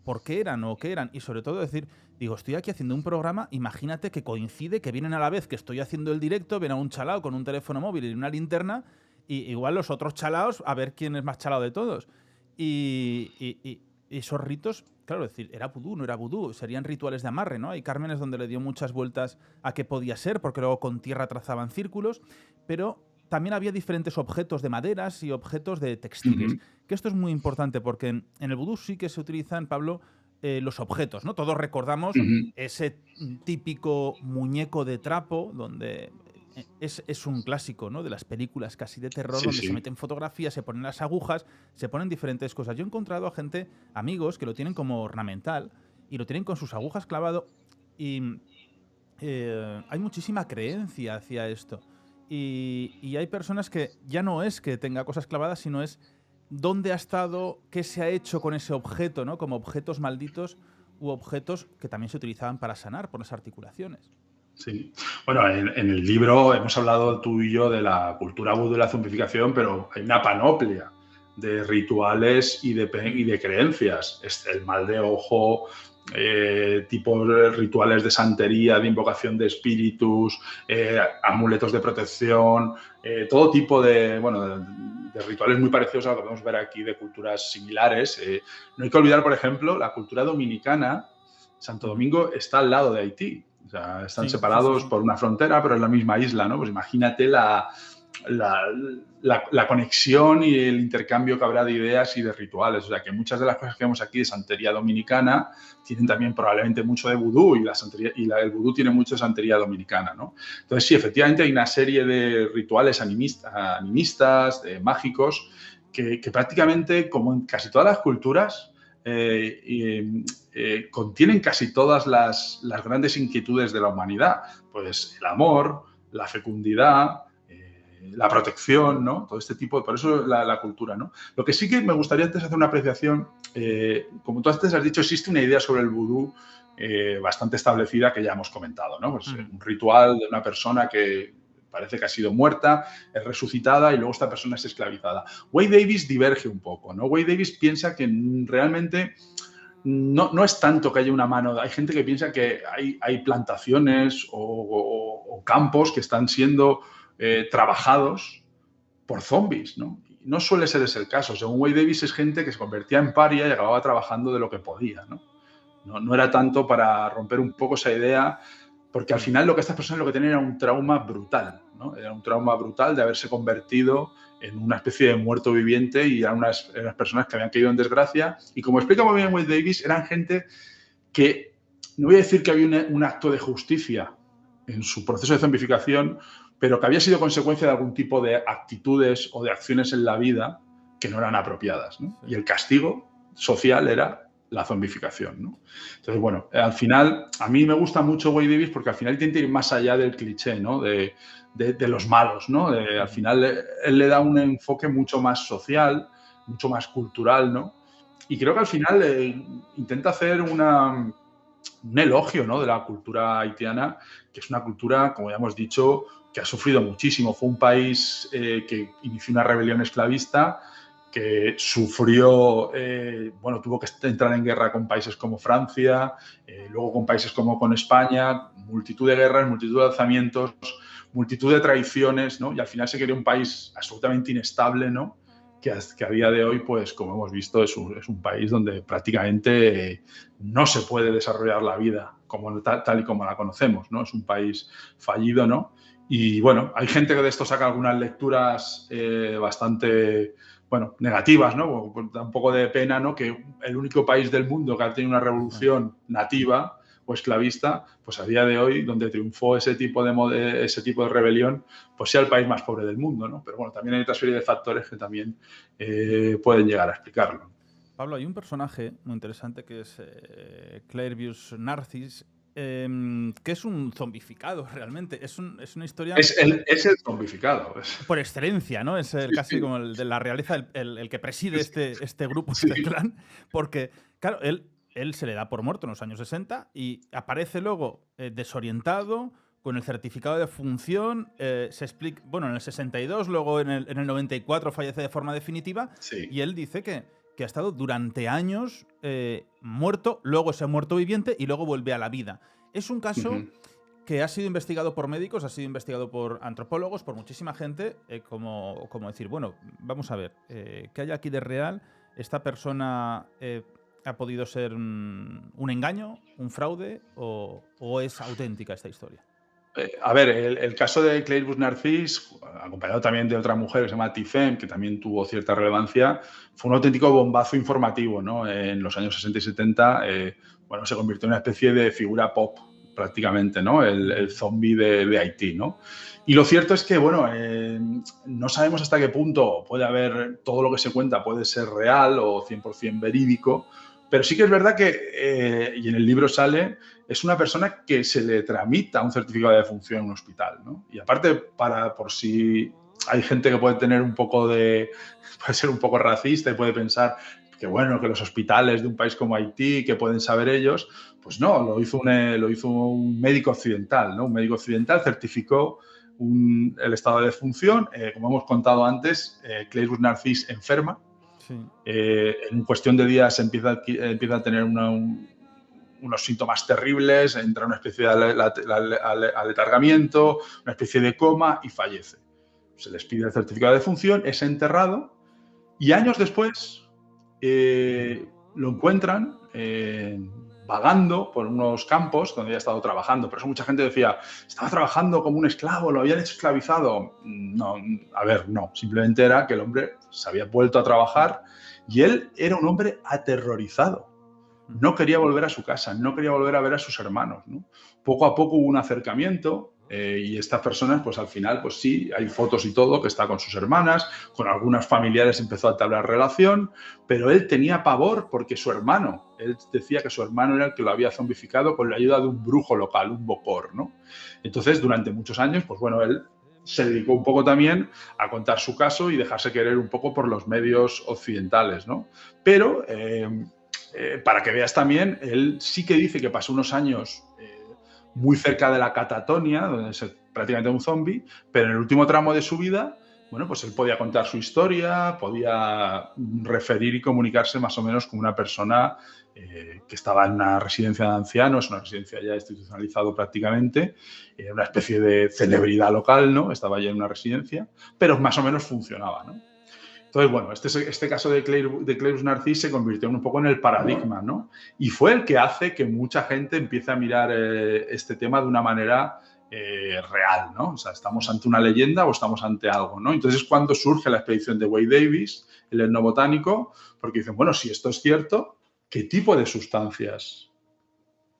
por qué eran o qué eran? Y sobre todo decir, digo, estoy aquí haciendo un programa, imagínate que coincide, que vienen a la vez que estoy haciendo el directo, ven a un chalao con un teléfono móvil y una linterna, y igual los otros chalaos, a ver quién es más chalao de todos. Y esos ritos, claro, es decir, era vudú, no era vudú, serían rituales de amarre, ¿no? Hay cármenes donde le dio muchas vueltas a qué podía ser, porque luego con tierra trazaban círculos, pero también había diferentes objetos de maderas y objetos de textiles. Que esto es muy importante, porque en el vudú sí que se utilizan, Pablo, los objetos, ¿no? Todos recordamos ese típico muñeco de trapo, donde es un clásico, ¿no? De las películas casi de terror, donde se meten fotografías, se ponen las agujas, se ponen diferentes cosas. Yo he encontrado a gente, amigos, que lo tienen como ornamental y lo tienen con sus agujas clavado, y hay muchísima creencia hacia esto. Y hay personas que ya no es que tenga cosas clavadas, sino es dónde ha estado, qué se ha hecho con ese objeto, ¿no? Como objetos malditos u objetos que también se utilizaban para sanar por las articulaciones. Sí. Bueno, en el libro hemos hablado tú y yo de la cultura vudú y la zombificación, pero hay una panoplia de rituales y de creencias. El mal de ojo, tipos de rituales de santería, de invocación de espíritus, amuletos de protección, todo tipo de rituales muy parecidos a lo que podemos ver aquí de culturas similares. No hay que olvidar, por ejemplo, la cultura dominicana. Santo Domingo está al lado de Haití. O sea, están separados por una frontera, pero es la misma isla, ¿no? Pues imagínate la conexión y el intercambio que habrá de ideas y de rituales. O sea, que muchas de las cosas que vemos aquí de santería dominicana tienen también probablemente mucho de vudú, y el vudú tiene mucho de santería dominicana, ¿no? Entonces, sí, efectivamente hay una serie de rituales animistas, mágicos, que prácticamente, como en casi todas las culturas, contienen casi todas las grandes inquietudes de la humanidad. Pues el amor, la fecundidad, la protección, ¿no? Todo este tipo, por eso la cultura, ¿no? Lo que sí que me gustaría antes hacer una apreciación, como tú antes has dicho, existe una idea sobre el vudú bastante establecida que ya hemos comentado, ¿no? Pues un ritual de una persona que parece que ha sido muerta, es resucitada y luego esta persona es esclavizada. Wade Davis diverge un poco, ¿no? Wade Davis piensa que realmente no es tanto que haya una mano. Hay gente que piensa que hay plantaciones o campos que están siendo trabajados por zombies, ¿no? No suele ser ese el caso. Según Wade Davis, es gente que se convertía en paria y acababa trabajando de lo que podía, ¿no? No era tanto para romper un poco esa idea Porque al final lo que estas personas lo que tenían era un trauma brutal, ¿no? Era un trauma brutal de haberse convertido en una especie de muerto viviente y eran unas personas que habían caído en desgracia. Y como explica muy bien Wade Davis, eran gente que, no voy a decir que había un acto de justicia en su proceso de zombificación, pero que había sido consecuencia de algún tipo de actitudes o de acciones en la vida que no eran apropiadas, ¿no? Y el castigo social era la zombificación, ¿no? Entonces, bueno, al final, a mí me gusta mucho Wade Davis porque al final intenta ir más allá del cliché, ¿no? De los malos, ¿no? Al final, él le da un enfoque mucho más social, mucho más cultural, ¿no? Y creo que al final intenta hacer un elogio, ¿no? De la cultura haitiana, que es una cultura, como ya hemos dicho, que ha sufrido muchísimo. Fue un país que inició una rebelión esclavista, que sufrió, bueno, tuvo que entrar en guerra con países como Francia, luego con países como con España, multitud de guerras, multitud de alzamientos, multitud de traiciones, ¿no? Y al final se quedó un país absolutamente inestable, ¿no? Que a día de hoy, pues como hemos visto, es un país donde prácticamente no se puede desarrollar la vida como, tal y como la conocemos, ¿no? Es un país fallido, ¿no? Y bueno, hay gente que de esto saca algunas lecturas bastante, bueno, negativas, ¿no? Da un poco de pena, ¿no? Que el único país del mundo que ha tenido una revolución nativa o esclavista, pues a día de hoy, donde triunfó ese tipo de rebelión, pues sea el país más pobre del mundo, ¿no? Pero bueno, también hay otra serie de factores que también pueden llegar a explicarlo. Pablo, hay un personaje muy interesante que es Clairvius Narcis, que es un zombificado realmente. Es una historia... Es el zombificado. Por excelencia, ¿no? Es casi como el de la realeza, el que preside este grupo, este clan, porque, claro, él se le da por muerto en los años 60 y aparece luego desorientado, con el certificado de función, se explica, bueno, en el 62, luego en el 94 fallece de forma definitiva, y él dice que ha estado durante años muerto, luego se ha muerto viviente y luego vuelve a la vida. Es un caso que ha sido investigado por médicos, ha sido investigado por antropólogos, por muchísima gente, como decir, bueno, vamos a ver, ¿qué hay aquí de real? ¿Esta persona ha podido ser un engaño, un fraude o es auténtica esta historia? A ver, el caso de Clairvius Narcis, acompañado también de otra mujer que se llama Tifem, que también tuvo cierta relevancia, fue un auténtico bombazo informativo, ¿no? En los años 60 y 70, bueno, se convirtió en una especie de figura pop prácticamente, ¿no? El zombie de Haití, ¿no? Y lo cierto es que, bueno, no sabemos hasta qué punto puede haber, todo lo que se cuenta puede ser real o 100% verídico, pero sí que es verdad que, y en el libro sale, es una persona que se le tramita un certificado de defunción en un hospital, ¿no? Y aparte, por si hay gente que puede tener puede ser un poco racista y puede pensar que, bueno, que los hospitales de un país como Haití, que pueden saber ellos, pues no, lo hizo un médico occidental, ¿no? Un médico occidental certificó el estado de defunción. Como hemos contado antes, Clairvius Narcis enferma. Sí. En cuestión de días empieza a tener unos síntomas terribles, entra en una especie de aletargamiento, una especie de coma y fallece. Se les pide el certificado de defunción, es enterrado y años después lo encuentran vagando por unos campos donde había estado trabajando. Por eso mucha gente decía, estaba trabajando como un esclavo, lo habían hecho esclavizado. No, a ver, no. Simplemente era que el hombre se había vuelto a trabajar y él era un hombre aterrorizado. No quería volver a su casa, no quería volver a ver a sus hermanos, ¿no? Poco a poco hubo un acercamiento y estas personas, pues al final, pues sí, hay fotos y todo, que está con sus hermanas, con algunos familiares empezó a entablar relación, pero él tenía pavor porque él decía que su hermano era el que lo había zombificado con la ayuda de un brujo local, un bokor, ¿no? Entonces, durante muchos años, pues bueno, él se dedicó un poco también a contar su caso y dejarse querer un poco por los medios occidentales, ¿no? Pero... para que veas también, él sí que dice que pasó unos años muy cerca de la catatonia, donde es prácticamente un zombie, pero en el último tramo de su vida, bueno, pues él podía contar su historia, podía referir y comunicarse más o menos como una persona que estaba en una residencia de ancianos, una residencia ya institucionalizada prácticamente, una especie de celebridad local, ¿no? Estaba ya en una residencia, pero más o menos funcionaba, ¿no? Entonces, bueno, este caso de Cleirus Narcís se convirtió un poco en el paradigma, ¿no? Y fue el que hace que mucha gente empiece a mirar este tema de una manera real, ¿no? O sea, ¿estamos ante una leyenda o estamos ante algo, ¿no? Entonces es cuando surge la expedición de Wade Davis, el etnobotánico, porque dicen, bueno, si esto es cierto, ¿qué tipo de sustancias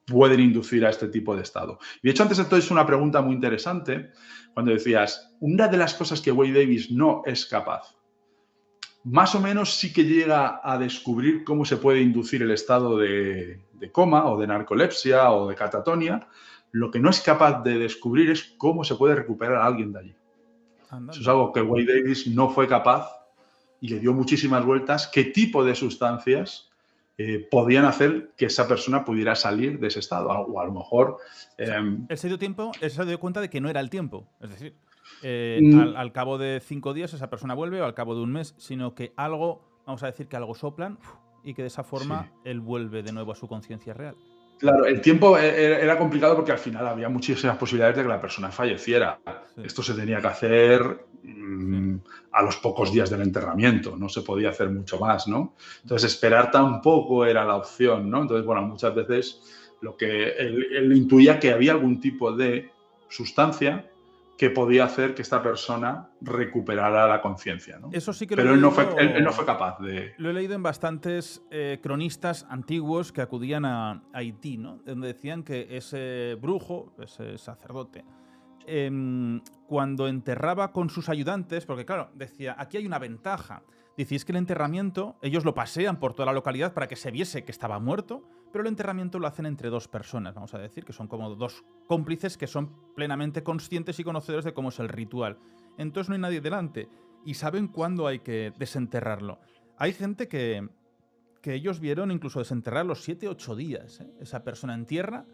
pueden inducir a este tipo de estado? Y de hecho, antes de todo es una pregunta muy interesante, cuando decías, una de las cosas que Wade Davis no es capaz, más o menos sí que llega a descubrir cómo se puede inducir el estado de coma o de narcolepsia o de catatonia. Lo que no es capaz de descubrir es cómo se puede recuperar a alguien de allí. Andando. Eso es algo que Wade Davis no fue capaz y le dio muchísimas vueltas. ¿Qué tipo de sustancias podían hacer que esa persona pudiera salir de ese estado? O a lo mejor... él se dio cuenta de que no era el tiempo. Es decir... al cabo de 5 días esa persona vuelve o al cabo de un mes, sino que algo, vamos a decir que algo soplan y que de esa forma él vuelve de nuevo a su conciencia real. Claro, el tiempo era complicado porque al final había muchísimas posibilidades de que la persona falleciera. Sí. Esto se tenía que hacer a los pocos días del enterramiento, no se podía hacer mucho más, ¿no? Entonces esperar tampoco era la opción, ¿no? Entonces, bueno, muchas veces lo que él intuía que había algún tipo de sustancia que podía hacer que esta persona recuperara la conciencia, ¿no? Eso sí que pero él no fue capaz de... Lo he leído en bastantes cronistas antiguos que acudían a Haití, ¿no? Donde decían que ese brujo, ese sacerdote, cuando enterraba con sus ayudantes, porque claro, decía, aquí hay una ventaja. Dice, es que el enterramiento, ellos lo pasean por toda la localidad para que se viese que estaba muerto, pero el enterramiento lo hacen entre 2 personas, vamos a decir, que son como 2 cómplices que son plenamente conscientes y conocedores de cómo es el ritual. Entonces no hay nadie delante y saben cuándo hay que desenterrarlo. Hay gente que ellos vieron incluso desenterrar los 7-8 días, esa persona en tierra,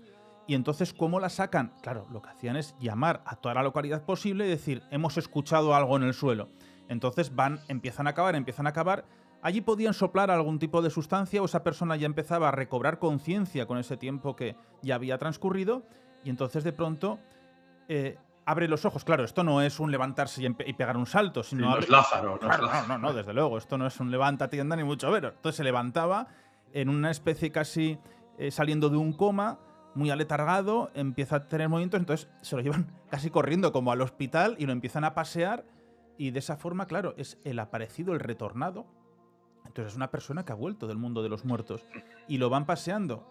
y entonces ¿cómo la sacan? Claro, lo que hacían es llamar a toda la localidad posible y decir, hemos escuchado algo en el suelo. Entonces empiezan a acabar. Allí podían soplar algún tipo de sustancia o esa persona ya empezaba a recobrar conciencia con ese tiempo que ya había transcurrido y entonces de pronto abre los ojos. Claro, esto no es un levantarse y pegar un salto, sino... No es Lázaro. No, desde luego. Esto no es un levanta tienda ni mucho menos. Entonces se levantaba en una especie casi saliendo de un coma, muy aletargado, empieza a tener movimientos, entonces se lo llevan casi corriendo como al hospital y lo empiezan a pasear. Y de esa forma, claro, es el aparecido, el retornado. Entonces es una persona que ha vuelto del mundo de los muertos. Y lo van paseando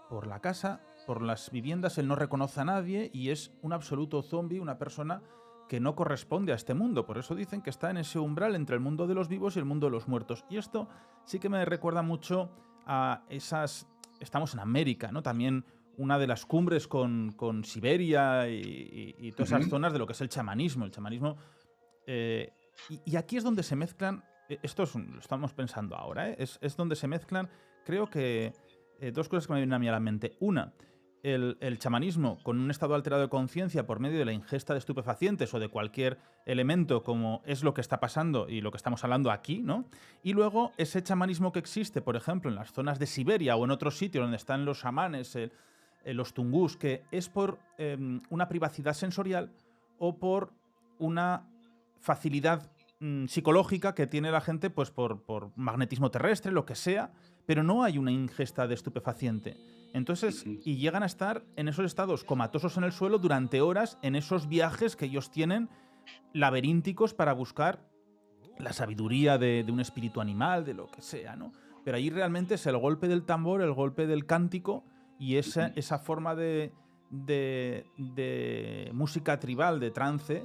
por la casa, por las viviendas, él no reconoce a nadie y es un absoluto zombie, una persona que no corresponde a este mundo. Por eso dicen que está en ese umbral entre el mundo de los vivos y el mundo de los muertos. Y esto sí que me recuerda mucho a esas... Estamos en América, ¿no? También una de las cumbres con Siberia y todas esas zonas de lo que es el chamanismo. El chamanismo... y aquí es donde se mezclan, esto lo estamos pensando ahora, es donde se mezclan, creo que 2 cosas que me vienen a mí a la mente. Una, el chamanismo con un estado alterado de conciencia por medio de la ingesta de estupefacientes o de cualquier elemento como es lo que está pasando y lo que estamos hablando aquí, ¿no? Y luego ese chamanismo que existe, por ejemplo, en las zonas de Siberia o en otros sitios donde están los shamanes, los tungús, que es por una privacidad sensorial o por una facilidad psicológica que tiene la gente pues por magnetismo terrestre, lo que sea, pero no hay una ingesta de estupefaciente. Entonces, y llegan a estar en esos estados comatosos en el suelo durante horas, en esos viajes que ellos tienen laberínticos para buscar la sabiduría de un espíritu animal, de lo que sea, ¿no? Pero ahí realmente es el golpe del tambor, el golpe del cántico y esa forma de música tribal, de trance,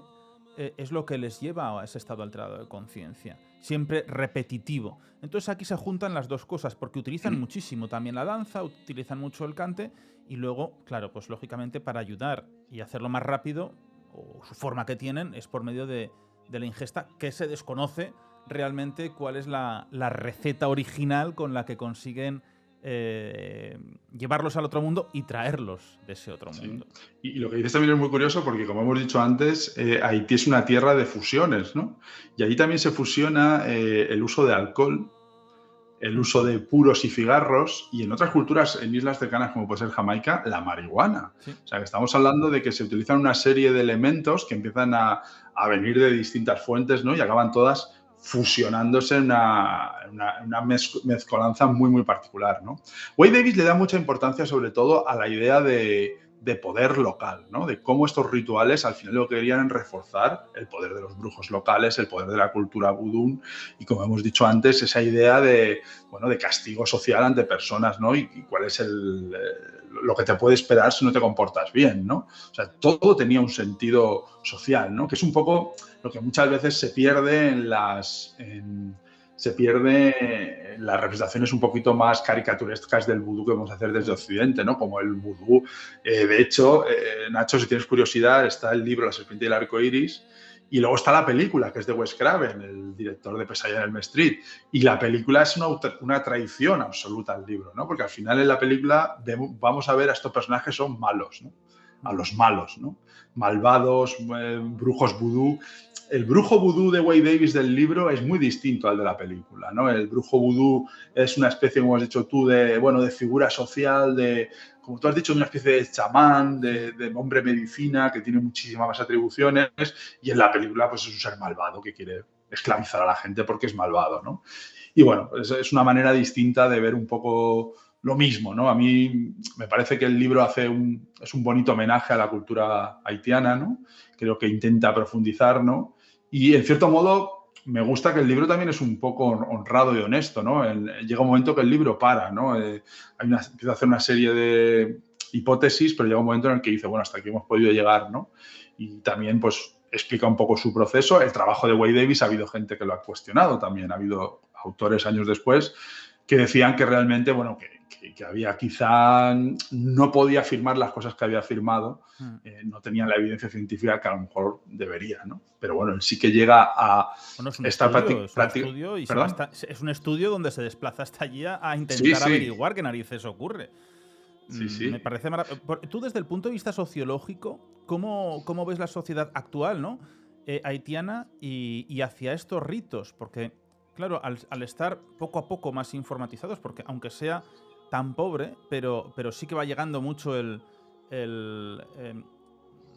es lo que les lleva a ese estado alterado de conciencia, siempre repetitivo. Entonces aquí se juntan las 2 cosas, porque utilizan muchísimo también la danza, utilizan mucho el cante, y luego, claro, pues lógicamente para ayudar y hacerlo más rápido, o su forma que tienen, es por medio de la ingesta, que se desconoce realmente cuál es la receta original con la que consiguen llevarlos al otro mundo y traerlos de ese otro mundo. Y lo que dices también es muy curioso porque, como hemos dicho antes, Haití es una tierra de fusiones, ¿no? Y allí también se fusiona el uso de alcohol, el uso de puros y cigarros, y en otras culturas, en islas cercanas como puede ser Jamaica, la marihuana. Sí. O sea, que estamos hablando de que se utilizan una serie de elementos que empiezan a venir de distintas fuentes, ¿no? Y acaban todas fusionándose en una mezcolanza muy, muy particular, ¿no? Wade Davis le da mucha importancia sobre todo a la idea de poder local, ¿no? De cómo estos rituales al final lo que querían reforzar el poder de los brujos locales, el poder de la cultura vudú y, como hemos dicho antes, esa idea de castigo social ante personas, ¿no? Y cuál es lo que te puede esperar si no te comportas bien, ¿no? O sea, todo tenía un sentido social, ¿no? Que es un poco lo que muchas veces se pierde en las representaciones un poquito más caricaturescas del vudú que vamos a hacer desde Occidente, ¿no? Como el vudú. De hecho, Nacho, si tienes curiosidad, está el libro La serpiente y el arco iris, y luego está la película, que es de Wes Craven, el director de Pesadilla en Elm Street. Y la película es una traición absoluta al libro, ¿no? Porque al final en la película vamos a ver a estos personajes que son malos, ¿no? A los malos, ¿no? Malvados, brujos vudú. El brujo vudú de Wade Davis del libro es muy distinto al de la película, ¿no? El brujo vudú es una especie, como has dicho tú, de figura social, como tú has dicho, de una especie de chamán, de hombre medicina que tiene muchísimas más atribuciones, y en la película pues es un ser malvado que quiere esclavizar a la gente porque es malvado, ¿no? Y bueno, es una manera distinta de ver un poco lo mismo, ¿no? A mí me parece que el libro es un bonito homenaje a la cultura haitiana, ¿no? Creo que intenta profundizar, ¿no? Y en cierto modo me gusta que el libro también es un poco honrado y honesto, ¿no? Llega un momento que el libro para, ¿no? Empieza a hacer una serie de hipótesis, pero llega un momento en el que dice, bueno, hasta aquí hemos podido llegar, ¿no? Y también, pues, explica un poco su proceso. El trabajo de Wade Davis ha habido gente que lo ha cuestionado también. Ha habido autores años después que decían que realmente, bueno, que había quizá no podía afirmar las cosas que había afirmado, no tenía la evidencia científica que a lo mejor debería, ¿no? Pero bueno, él sí que llega a estar estudio y es un estudio donde se desplaza hasta allí a intentar averiguar qué narices ocurre. Sí. Me parece maravilloso. Tú, desde el punto de vista sociológico, ¿cómo ves la sociedad actual, ¿no? Haitiana y hacia estos ritos? Porque, claro, al estar poco a poco más informatizados, porque aunque sea tan pobre, pero sí que va llegando mucho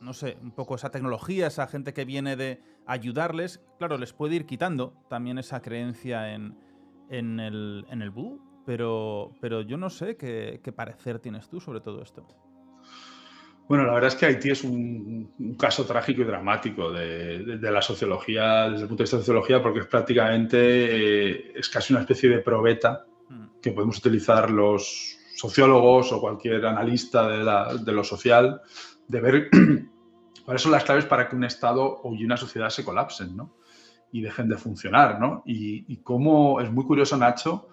no sé, un poco esa tecnología, esa gente que viene de ayudarles, claro, les puede ir quitando también esa creencia en el vudú, pero yo no sé qué parecer tienes tú sobre todo esto. Bueno, la verdad es que Haití es un caso trágico y dramático de la sociología, desde el punto de vista de sociología, porque es prácticamente, es casi una especie de probeta que podemos utilizar los sociólogos o cualquier analista de lo social, de ver cuáles son las claves para que un Estado o una sociedad se colapsen, ¿no? Y dejen de funcionar, ¿no? Y cómo, es muy curioso, Nacho,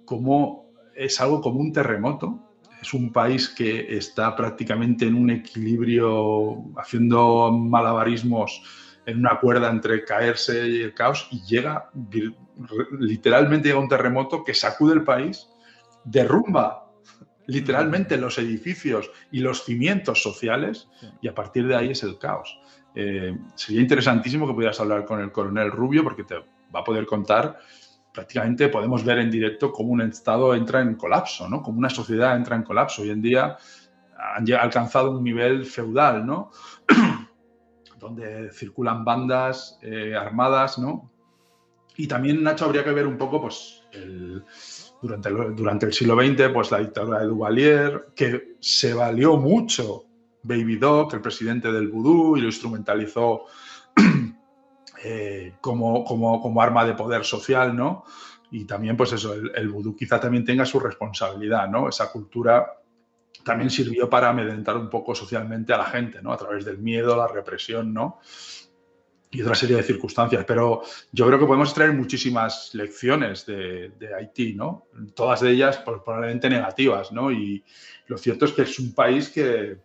cómo es algo como un terremoto. Es un país que está prácticamente en un equilibrio, haciendo malabarismos en una cuerda entre caerse y el caos, y literalmente llega un terremoto que sacude el país, derrumba literalmente los edificios y los cimientos sociales, y a partir de ahí es el caos. Sería interesantísimo que pudieras hablar con el coronel Rubio, porque te va a poder contar. Prácticamente podemos ver en directo cómo un Estado entra en colapso, ¿no? Cómo una sociedad entra en colapso. Hoy en día han alcanzado un nivel feudal, ¿no? Donde circulan bandas armadas, ¿no? Y también, Nacho, habría que ver un poco, pues, durante el siglo XX, pues la dictadura de Duvalier, que se valió mucho Baby Doc, el presidente del vudú, y lo instrumentalizó como arma de poder social, ¿no? Y también, pues eso, el vudú quizá también tenga su responsabilidad, ¿no? Esa cultura también sirvió para amedrentar un poco socialmente a la gente, ¿no? A través del miedo, la represión, ¿no? Y otra serie de circunstancias. Pero yo creo que podemos extraer muchísimas lecciones de Haití, ¿no? Todas de ellas probablemente negativas, ¿no? Y lo cierto es que es un país que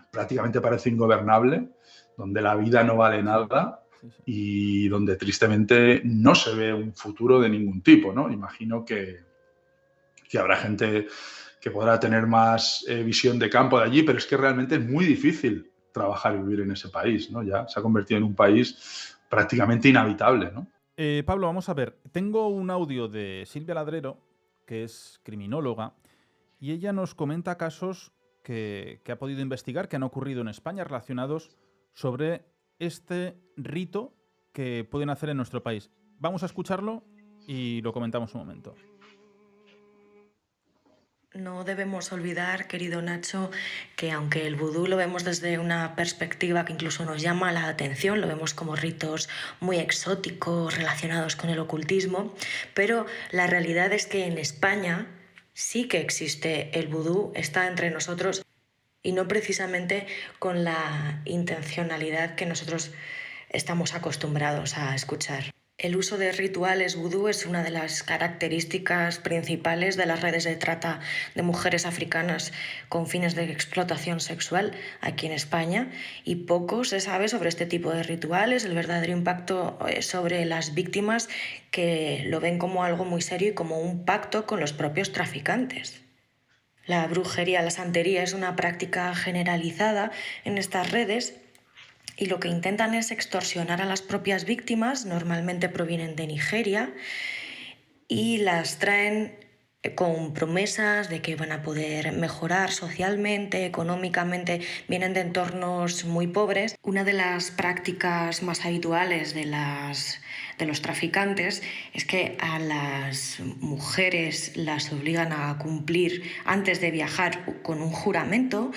prácticamente parece ingobernable, donde la vida no vale nada y donde tristemente no se ve un futuro de ningún tipo, ¿no? Imagino que habrá gente que podrá tener más visión de campo de allí, pero es que realmente es muy difícil trabajar y vivir en ese país, ¿no? Ya se ha convertido en un país prácticamente inhabitable, ¿no? Pablo, vamos a ver. Tengo un audio de Silvia Ladrero, que es criminóloga, y ella nos comenta casos que ha podido investigar, que han ocurrido en España relacionados sobre este rito que pueden hacer en nuestro país. Vamos a escucharlo y lo comentamos un momento. No debemos olvidar, querido Nacho, que aunque el vudú lo vemos desde una perspectiva que incluso nos llama la atención, lo vemos como ritos muy exóticos relacionados con el ocultismo, pero la realidad es que en España sí que existe el vudú, está entre nosotros y no precisamente con la intencionalidad que nosotros estamos acostumbrados a escuchar. El uso de rituales vudú es una de las características principales de las redes de trata de mujeres africanas con fines de explotación sexual aquí en España, y poco se sabe sobre este tipo de rituales, el verdadero impacto sobre las víctimas, que lo ven como algo muy serio y como un pacto con los propios traficantes. La brujería, la santería es una práctica generalizada en estas redes y lo que intentan es extorsionar a las propias víctimas, normalmente provienen de Nigeria, y las traen con promesas de que van a poder mejorar socialmente, económicamente, vienen de entornos muy pobres. Una de las prácticas más habituales de los traficantes es que a las mujeres las obligan a cumplir antes de viajar con un juramento,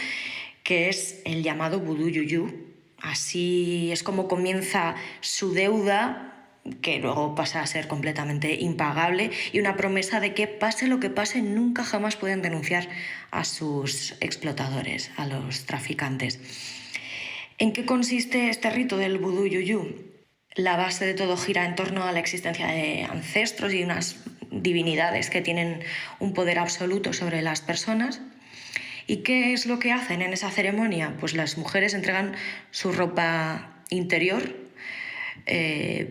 que es el llamado vudú yuyú. Así es como comienza su deuda, que luego pasa a ser completamente impagable, y una promesa de que pase lo que pase, nunca jamás pueden denunciar a sus explotadores, a los traficantes. ¿En qué consiste este rito del vudú yuyú? La base de todo gira en torno a la existencia de ancestros y unas divinidades que tienen un poder absoluto sobre las personas. ¿Y qué es lo que hacen en esa ceremonia? Pues las mujeres entregan su ropa interior,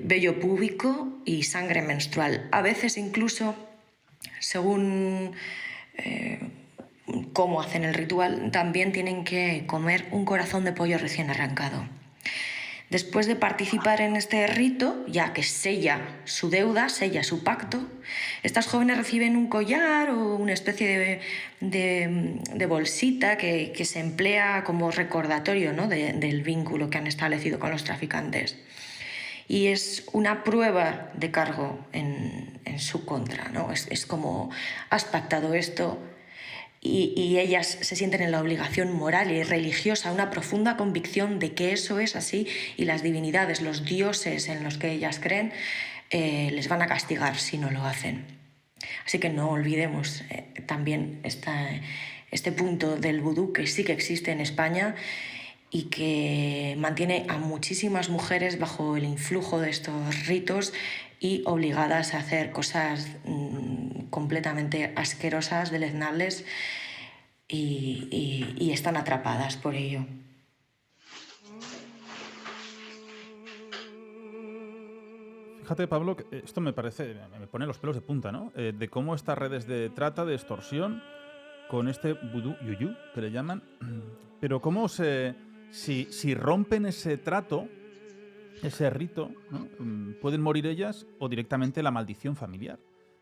vello púbico y sangre menstrual. A veces incluso, según cómo hacen el ritual, también tienen que comer un corazón de pollo recién arrancado. Después de participar en este rito, ya que sella su deuda, sella su pacto, estas jóvenes reciben un collar o una especie de bolsita que se emplea como recordatorio, ¿no?, del vínculo que han establecido con los traficantes. Y es una prueba de cargo en su contra, ¿no? Es como, has pactado esto. Y ellas se sienten en la obligación moral y religiosa, una profunda convicción de que eso es así, y las divinidades, los dioses en los que ellas creen, les van a castigar si no lo hacen. Así que no olvidemos también este punto del vudú, que sí que existe en España y que mantiene a muchísimas mujeres bajo el influjo de estos ritos y obligadas a hacer cosas completamente asquerosas, deleznables, y están atrapadas por ello. Fíjate, Pablo, que esto me pone los pelos de punta, ¿no? De cómo estas redes de trata, de extorsión, con este vudú yuyú, que le llaman, pero cómo si rompen ese trato, ese rito, ¿no?, pueden morir ellas o directamente la maldición familiar.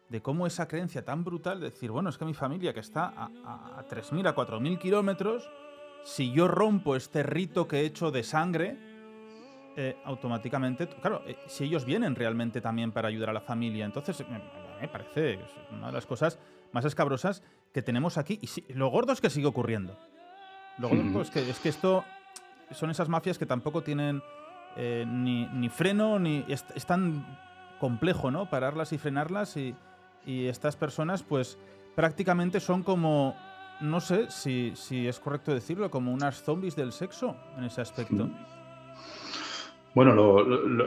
De cómo esa creencia tan brutal de decir, bueno, es que mi familia, que está a 3.000, a 4.000 kilómetros, si yo rompo este rito que he hecho de sangre, automáticamente, claro, si ellos vienen realmente también para ayudar a la familia, entonces me parece una de las cosas más escabrosas que tenemos aquí. Y lo gordo es que sigue ocurriendo. Lo gordo es que esto son esas mafias que tampoco tienen ni freno, es tan complejo, ¿no?, pararlas y frenarlas, y estas personas pues prácticamente son como, no sé si es correcto decirlo, como unas zombies del sexo en ese aspecto. Bueno,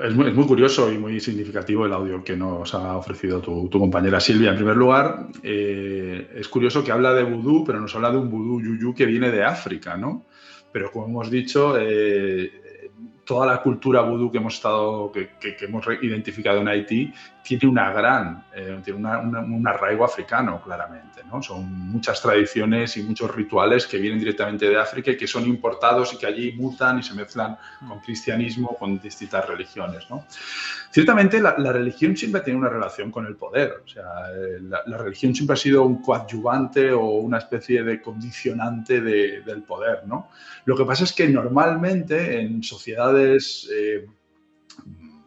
es muy curioso y muy significativo el audio que nos ha ofrecido tu compañera Silvia. En primer lugar, es curioso que habla de vudú, pero nos habla de un vudú yuyú que viene de África, ¿no? Pero como hemos dicho, toda la cultura vudú que hemos identificado en Haití tiene un arraigo africano, claramente, ¿no? Son muchas tradiciones y muchos rituales que vienen directamente de África y que son importados y que allí mutan y se mezclan con cristianismo, con distintas religiones, ¿no? Ciertamente la religión siempre tiene una relación con el poder. O sea, la religión siempre ha sido un coadyuvante o una especie de condicionante del poder, ¿no? Lo que pasa es que normalmente en sociedades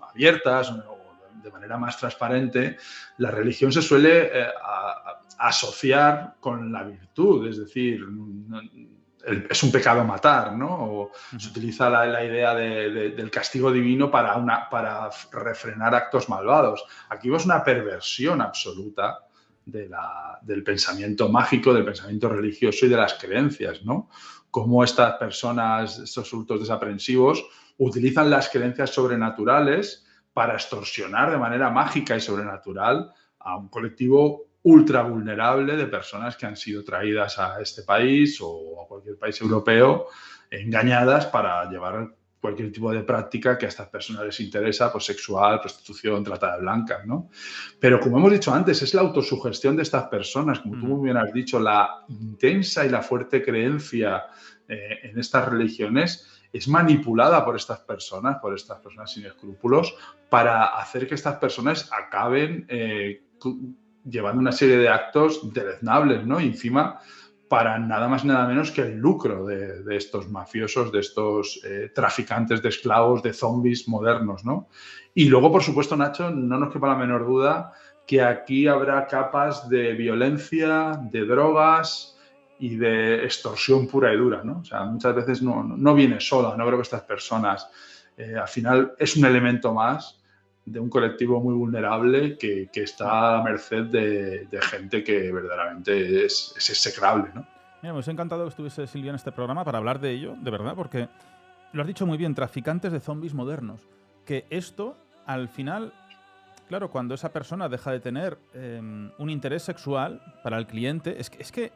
abiertas o de manera más transparente, la religión se suele asociar con la virtud, es decir, es un pecado matar, ¿no? O se utiliza la idea del castigo divino para refrenar actos malvados. Aquí vemos una perversión absoluta del pensamiento mágico, del pensamiento religioso y de las creencias, ¿no? Cómo estas personas, estos adultos desaprensivos, utilizan las creencias sobrenaturales para extorsionar de manera mágica y sobrenatural a un colectivo ultra vulnerable de personas que han sido traídas a este país o a cualquier país europeo engañadas para llevar cualquier tipo de práctica que a estas personas les interesa, pues sexual, prostitución, trata de blancas, ¿no? Pero como hemos dicho antes, es la autosugestión de estas personas, como tú muy bien has dicho, la intensa y la fuerte creencia en estas religiones es manipulada por estas personas sin escrúpulos, para hacer que estas personas acaben llevando una serie de actos deleznables, ¿no? Y encima, para nada más y nada menos que el lucro de estos mafiosos, de estos traficantes de esclavos, de zombies modernos, ¿no? Y luego, por supuesto, Nacho, no nos quepa la menor duda que aquí habrá capas de violencia, de drogas y de extorsión pura y dura, ¿no? O sea, muchas veces no viene sola. No creo que estas personas, al final, es un elemento más de un colectivo muy vulnerable que está a merced de gente que verdaderamente es execrable, ¿no? Mira, me hubiese encantado que estuviese Silvia en este programa para hablar de ello, de verdad, porque lo has dicho muy bien, traficantes de zombies modernos. Que esto, al final, claro, cuando esa persona deja de tener un interés sexual para el cliente, es que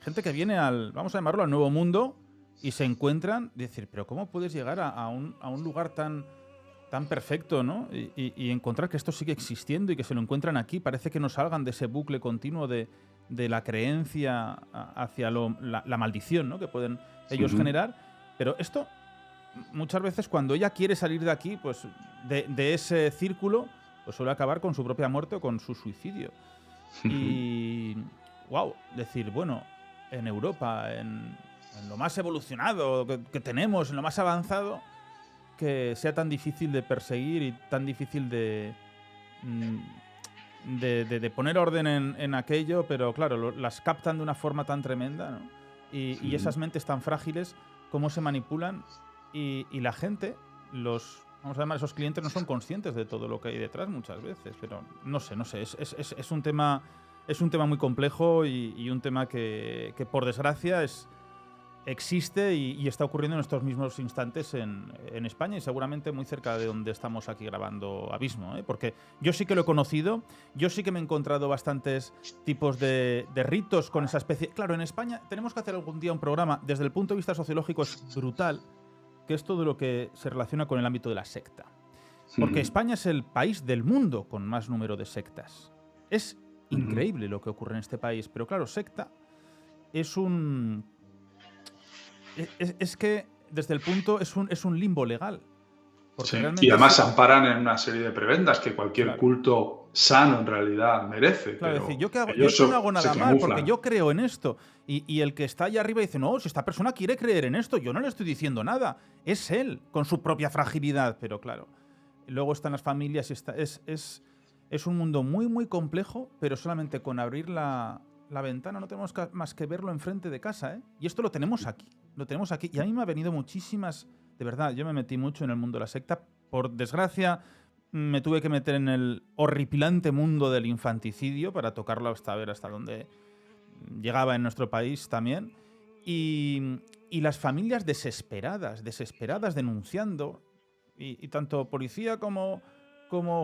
gente que viene vamos a llamarlo, al nuevo mundo y se encuentran, decir, pero ¿cómo puedes llegar a un lugar tan perfecto, ¿no? Y encontrar que esto sigue existiendo y que se lo encuentran aquí. Parece que no salgan de ese bucle continuo de la creencia hacia la maldición, ¿no? Que pueden ellos generar. Pero esto, muchas veces, cuando ella quiere salir de aquí, pues de ese círculo, pues suele acabar con su propia muerte o con su suicidio. Y, wow, decir, bueno, en Europa, en lo más evolucionado que tenemos, en lo más avanzado, que sea tan difícil de perseguir y tan difícil de poner orden en aquello, pero claro, las captan de una forma tan tremenda, ¿no? Y esas mentes tan frágiles, cómo se manipulan y la gente, vamos a llamar, esos clientes no son conscientes de todo lo que hay detrás muchas veces, pero no sé, es un tema muy complejo y un tema que por desgracia existe y está ocurriendo en estos mismos instantes en España y seguramente muy cerca de donde estamos aquí grabando Abismo, ¿eh? Porque yo sí que lo he conocido, yo sí que me he encontrado bastantes tipos de ritos con esa especie. Claro, en España tenemos que hacer algún día un programa, desde el punto de vista sociológico es brutal, que es todo lo que se relaciona con el ámbito de la secta. Porque España es el país del mundo con más número de sectas. Es increíble lo que ocurre en este país, pero claro, secta es es que desde el punto es un limbo legal. Sí. Y además se amparan en una serie de prebendas que cualquier culto sano en realidad merece. Claro, pero es decir, yo no hago nada mal porque yo creo en esto. Y el que está allá arriba dice, no, si esta persona quiere creer en esto, yo no le estoy diciendo nada. Es él, con su propia fragilidad. Pero claro, luego están las familias y es un mundo muy, muy complejo, pero solamente con abrir la ventana no tenemos más que verlo enfrente de casa, ¿eh? Y esto lo tenemos aquí. Y a mí me ha venido muchísimas... De verdad, yo me metí mucho en el mundo de la secta. Por desgracia, me tuve que meter en el horripilante mundo del infanticidio para tocarlo hasta ver hasta dónde llegaba en nuestro país también. Y las familias desesperadas denunciando. Y tanto policía como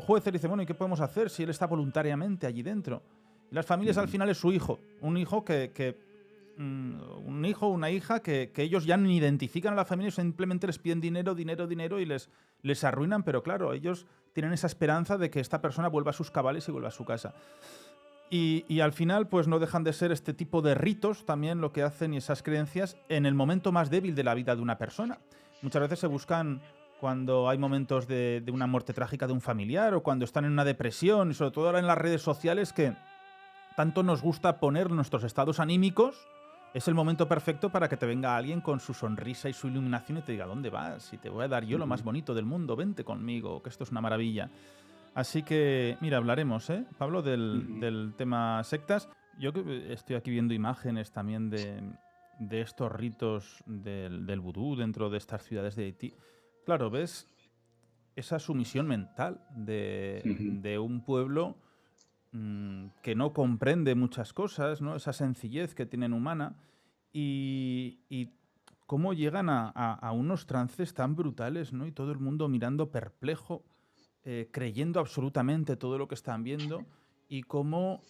jueces dicen, bueno, ¿y qué podemos hacer si él está voluntariamente allí dentro? Y las familias al final es su hijo. Un hijo una hija que ellos ya ni identifican a la familia, simplemente les piden dinero y les arruinan, pero claro, ellos tienen esa esperanza de que esta persona vuelva a sus cabales y vuelva a su casa. Y al final, pues no dejan de ser este tipo de ritos también lo que hacen y esas creencias en el momento más débil de la vida de una persona. Muchas veces se buscan cuando hay momentos de una muerte trágica de un familiar o cuando están en una depresión, y sobre todo ahora en las redes sociales que tanto nos gusta poner nuestros estados anímicos. Es el momento perfecto para que te venga alguien con su sonrisa y su iluminación y te diga, ¿dónde vas? Y te voy a dar yo lo más bonito del mundo, vente conmigo, que esto es una maravilla. Así que, mira, hablaremos, Pablo, del tema sectas. Yo que estoy aquí viendo imágenes también de estos ritos del vudú dentro de estas ciudades de Haití. Claro, ves esa sumisión mental de un pueblo que no comprende muchas cosas, ¿no? Esa sencillez que tienen humana y cómo llegan a unos trances tan brutales, ¿no? Y todo el mundo mirando perplejo, creyendo absolutamente todo lo que están viendo, y cómo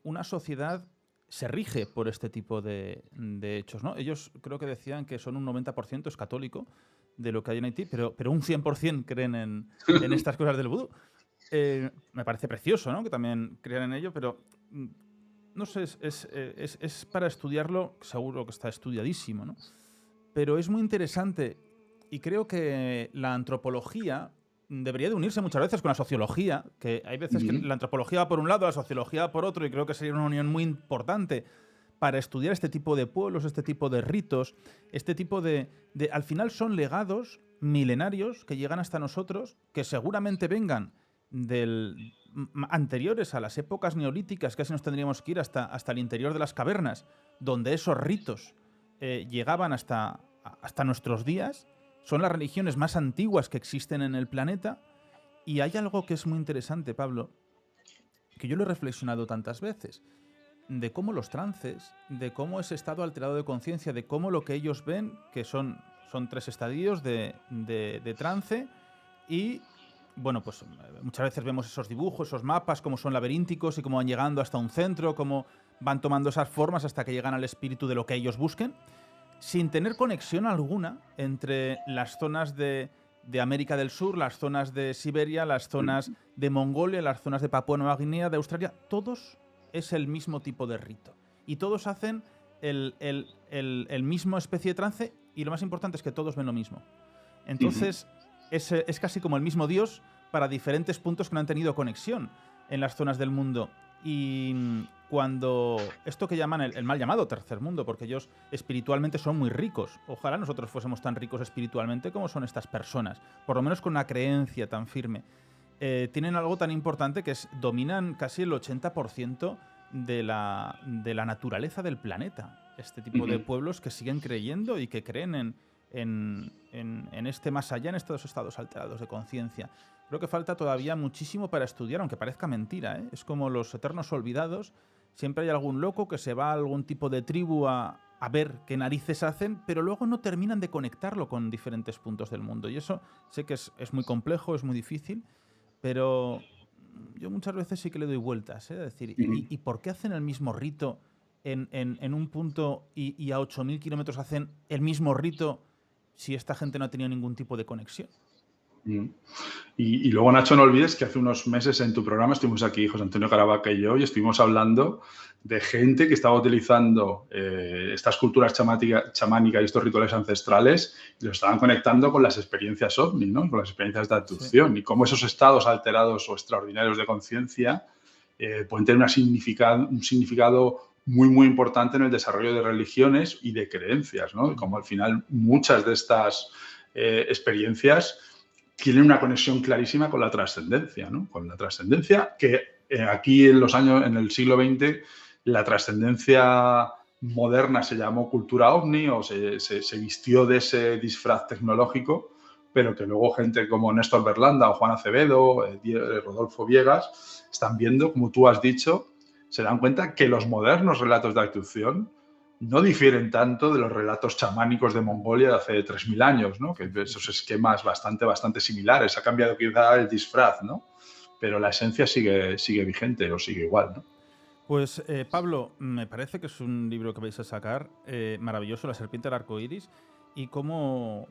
una sociedad se rige por este tipo de hechos, ¿no? Ellos creo que decían que son un 90% es católico de lo que hay en Haití, pero un 100% creen en estas cosas del vudú. Me parece precioso, ¿no? Que también crean en ello, pero no sé, es para estudiarlo, seguro que está estudiadísimo, ¿no? Pero es muy interesante y creo que la antropología debería de unirse muchas veces con la sociología, que hay veces que la antropología va por un lado, la sociología va por otro, y creo que sería una unión muy importante para estudiar este tipo de pueblos, este tipo de ritos, este tipo de al final son legados milenarios que llegan hasta nosotros, que seguramente vengan anteriores a las épocas neolíticas, casi nos tendríamos que ir hasta el interior de las cavernas, donde esos ritos llegaban hasta nuestros días. Son las religiones más antiguas que existen en el planeta, y hay algo que es muy interesante, Pablo, que yo lo he reflexionado tantas veces, de cómo los trances, de cómo ese estado alterado de conciencia, de cómo lo que ellos ven, que son 3 estadios de trance, y bueno, pues muchas veces vemos esos dibujos, esos mapas, cómo son laberínticos y cómo van llegando hasta un centro, cómo van tomando esas formas hasta que llegan al espíritu de lo que ellos busquen, sin tener conexión alguna entre las zonas de América del Sur, las zonas de Siberia, las zonas de Mongolia, las zonas de Papúa Nueva Guinea, de Australia. Todos es el mismo tipo de rito. Y todos hacen el mismo especie de trance, y lo más importante es que todos ven lo mismo. Entonces, es casi como el mismo Dios para diferentes puntos que no han tenido conexión en las zonas del mundo. Y cuando esto que llaman el mal llamado tercer mundo, porque ellos espiritualmente son muy ricos. Ojalá nosotros fuésemos tan ricos espiritualmente como son estas personas, por lo menos con una creencia tan firme. Tienen algo tan importante que dominan casi el 80% de la naturaleza del planeta. Este tipo de pueblos que siguen creyendo y que creen en este más allá, en estos estados alterados de conciencia. Creo que falta todavía muchísimo para estudiar, aunque parezca mentira, ¿eh? Es como los eternos olvidados. Siempre hay algún loco que se va a algún tipo de tribu a ver qué narices hacen, pero luego no terminan de conectarlo con diferentes puntos del mundo. Y eso sé que es muy complejo, es muy difícil, pero yo muchas veces sí que le doy vueltas, ¿eh? Es decir, ¿y por qué hacen el mismo rito en un punto y a 8.000 kilómetros hacen el mismo rito si esta gente no ha tenido ningún tipo de conexión? Y luego, Nacho, no olvides que hace unos meses en tu programa estuvimos aquí, José Antonio Caravaca y yo, y estuvimos hablando de gente que estaba utilizando estas culturas chamánicas y estos rituales ancestrales, y lo estaban conectando con las experiencias OVNI, ¿no? Con las experiencias de abducción, y cómo esos estados alterados o extraordinarios de conciencia pueden tener un significado muy, muy importante en el desarrollo de religiones y de creencias, ¿no? Y como al final muchas de estas experiencias tienen una conexión clarísima con la trascendencia, ¿no? Con la trascendencia que aquí en el siglo XX, la trascendencia moderna se llamó cultura ovni o se vistió de ese disfraz tecnológico, pero que luego gente como Néstor Berlanda o Juan Acevedo, Rodolfo Viegas, están viendo, como tú has dicho, se dan cuenta que los modernos relatos de abducción no difieren tanto de los relatos chamánicos de Mongolia de hace 3.000 años, ¿no? Que esos esquemas bastante similares. Ha cambiado quizá el disfraz, ¿no? Pero la esencia sigue vigente o sigue igual, ¿no? Pues, Pablo, me parece que es un libro que vais a sacar maravilloso, La serpiente del arco iris, y cómo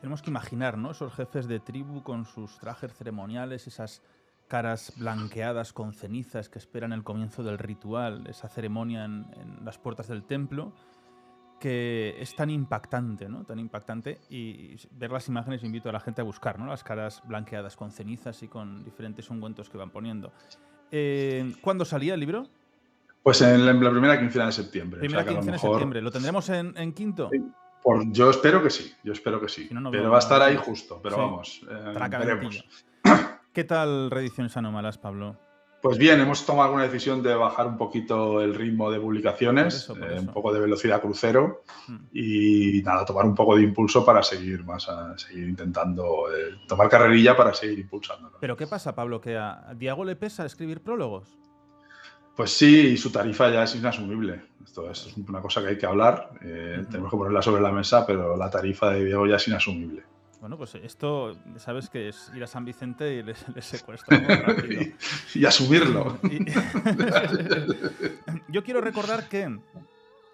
tenemos que imaginar, ¿no? Esos jefes de tribu con sus trajes ceremoniales, esas caras blanqueadas con cenizas que esperan el comienzo del ritual, esa ceremonia en las puertas del templo, que es tan impactante, ¿no? Tan impactante, y ver las imágenes invito a la gente a buscar, ¿no? Las caras blanqueadas con cenizas y con diferentes ungüentos que van poniendo. ¿Cuándo salía el libro? Pues en la primera quincena de septiembre. Primera quincena de septiembre. ¿Lo tendremos en quinto? Yo espero que sí, Si no, pero va a estar ahí justo, pero sí. vamos, veremos. ¿Qué tal Reediciones Anómalas, Pablo? Pues bien, hemos tomado alguna decisión de bajar un poquito el ritmo de publicaciones, Por eso. un poco de velocidad crucero y nada, tomar un poco de impulso para seguir seguir intentando tomar carrerilla para seguir impulsándolo. ¿Pero qué pasa, Pablo? ¿Que a Diago le pesa escribir prólogos? Pues sí, y su tarifa ya es inasumible. Esto es una cosa que hay que hablar, tenemos que ponerla sobre la mesa, pero la tarifa de Diego ya es inasumible. Bueno, pues esto, sabes que es ir a San Vicente y les secuestramos rápido. Y asumirlo. Yo quiero recordar que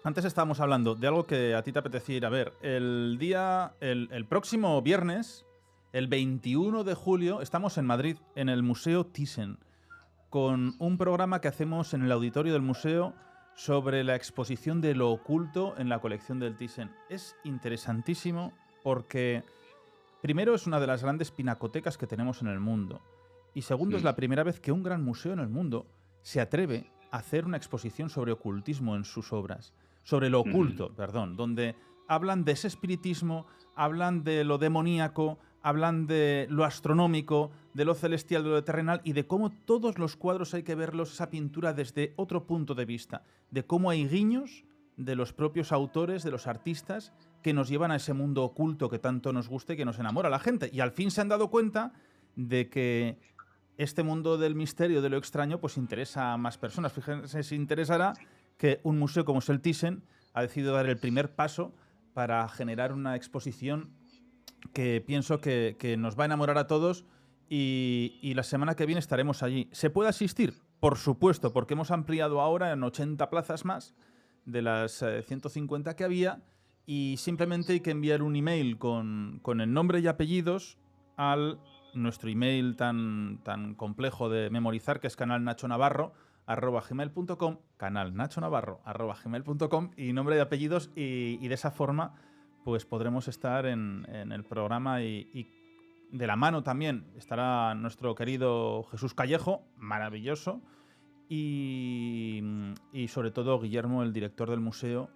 antes estábamos hablando de algo que a ti te apetecía ir a ver. El próximo viernes, el 21 de julio, estamos en Madrid, en el Museo Thyssen, con un programa que hacemos en el auditorio del museo sobre la exposición de lo oculto en la colección del Thyssen. Es interesantísimo porque... primero, es una de las grandes pinacotecas que tenemos en el mundo. Y segundo, es la primera vez que un gran museo en el mundo se atreve a hacer una exposición sobre ocultismo en sus obras. Sobre lo oculto, perdón. Donde hablan de ese espiritismo, hablan de lo demoníaco, hablan de lo astronómico, de lo celestial, de lo terrenal, y de cómo todos los cuadros hay que verlos, esa pintura, desde otro punto de vista. De cómo hay guiños de los propios autores, de los artistas, que nos llevan a ese mundo oculto que tanto nos gusta y que nos enamora a la gente. Y al fin se han dado cuenta de que este mundo del misterio, de lo extraño, pues interesa a más personas. Fíjense si interesará que un museo como es el Thyssen ha decidido dar el primer paso para generar una exposición que pienso que nos va a enamorar a todos, y la semana que viene estaremos allí. ¿Se puede asistir? Por supuesto, porque hemos ampliado ahora en 80 plazas más de las 150 que había, y simplemente hay que enviar un email con el nombre y apellidos al nuestro email tan complejo de memorizar, que es canalnachonavarro@gmail.com, canalnachonavarro@gmail.com, y nombre y apellidos, y de esa forma pues podremos estar en el programa, y de la mano también estará nuestro querido Jesús Callejo, maravilloso, y sobre todo Guillermo, el director del museo,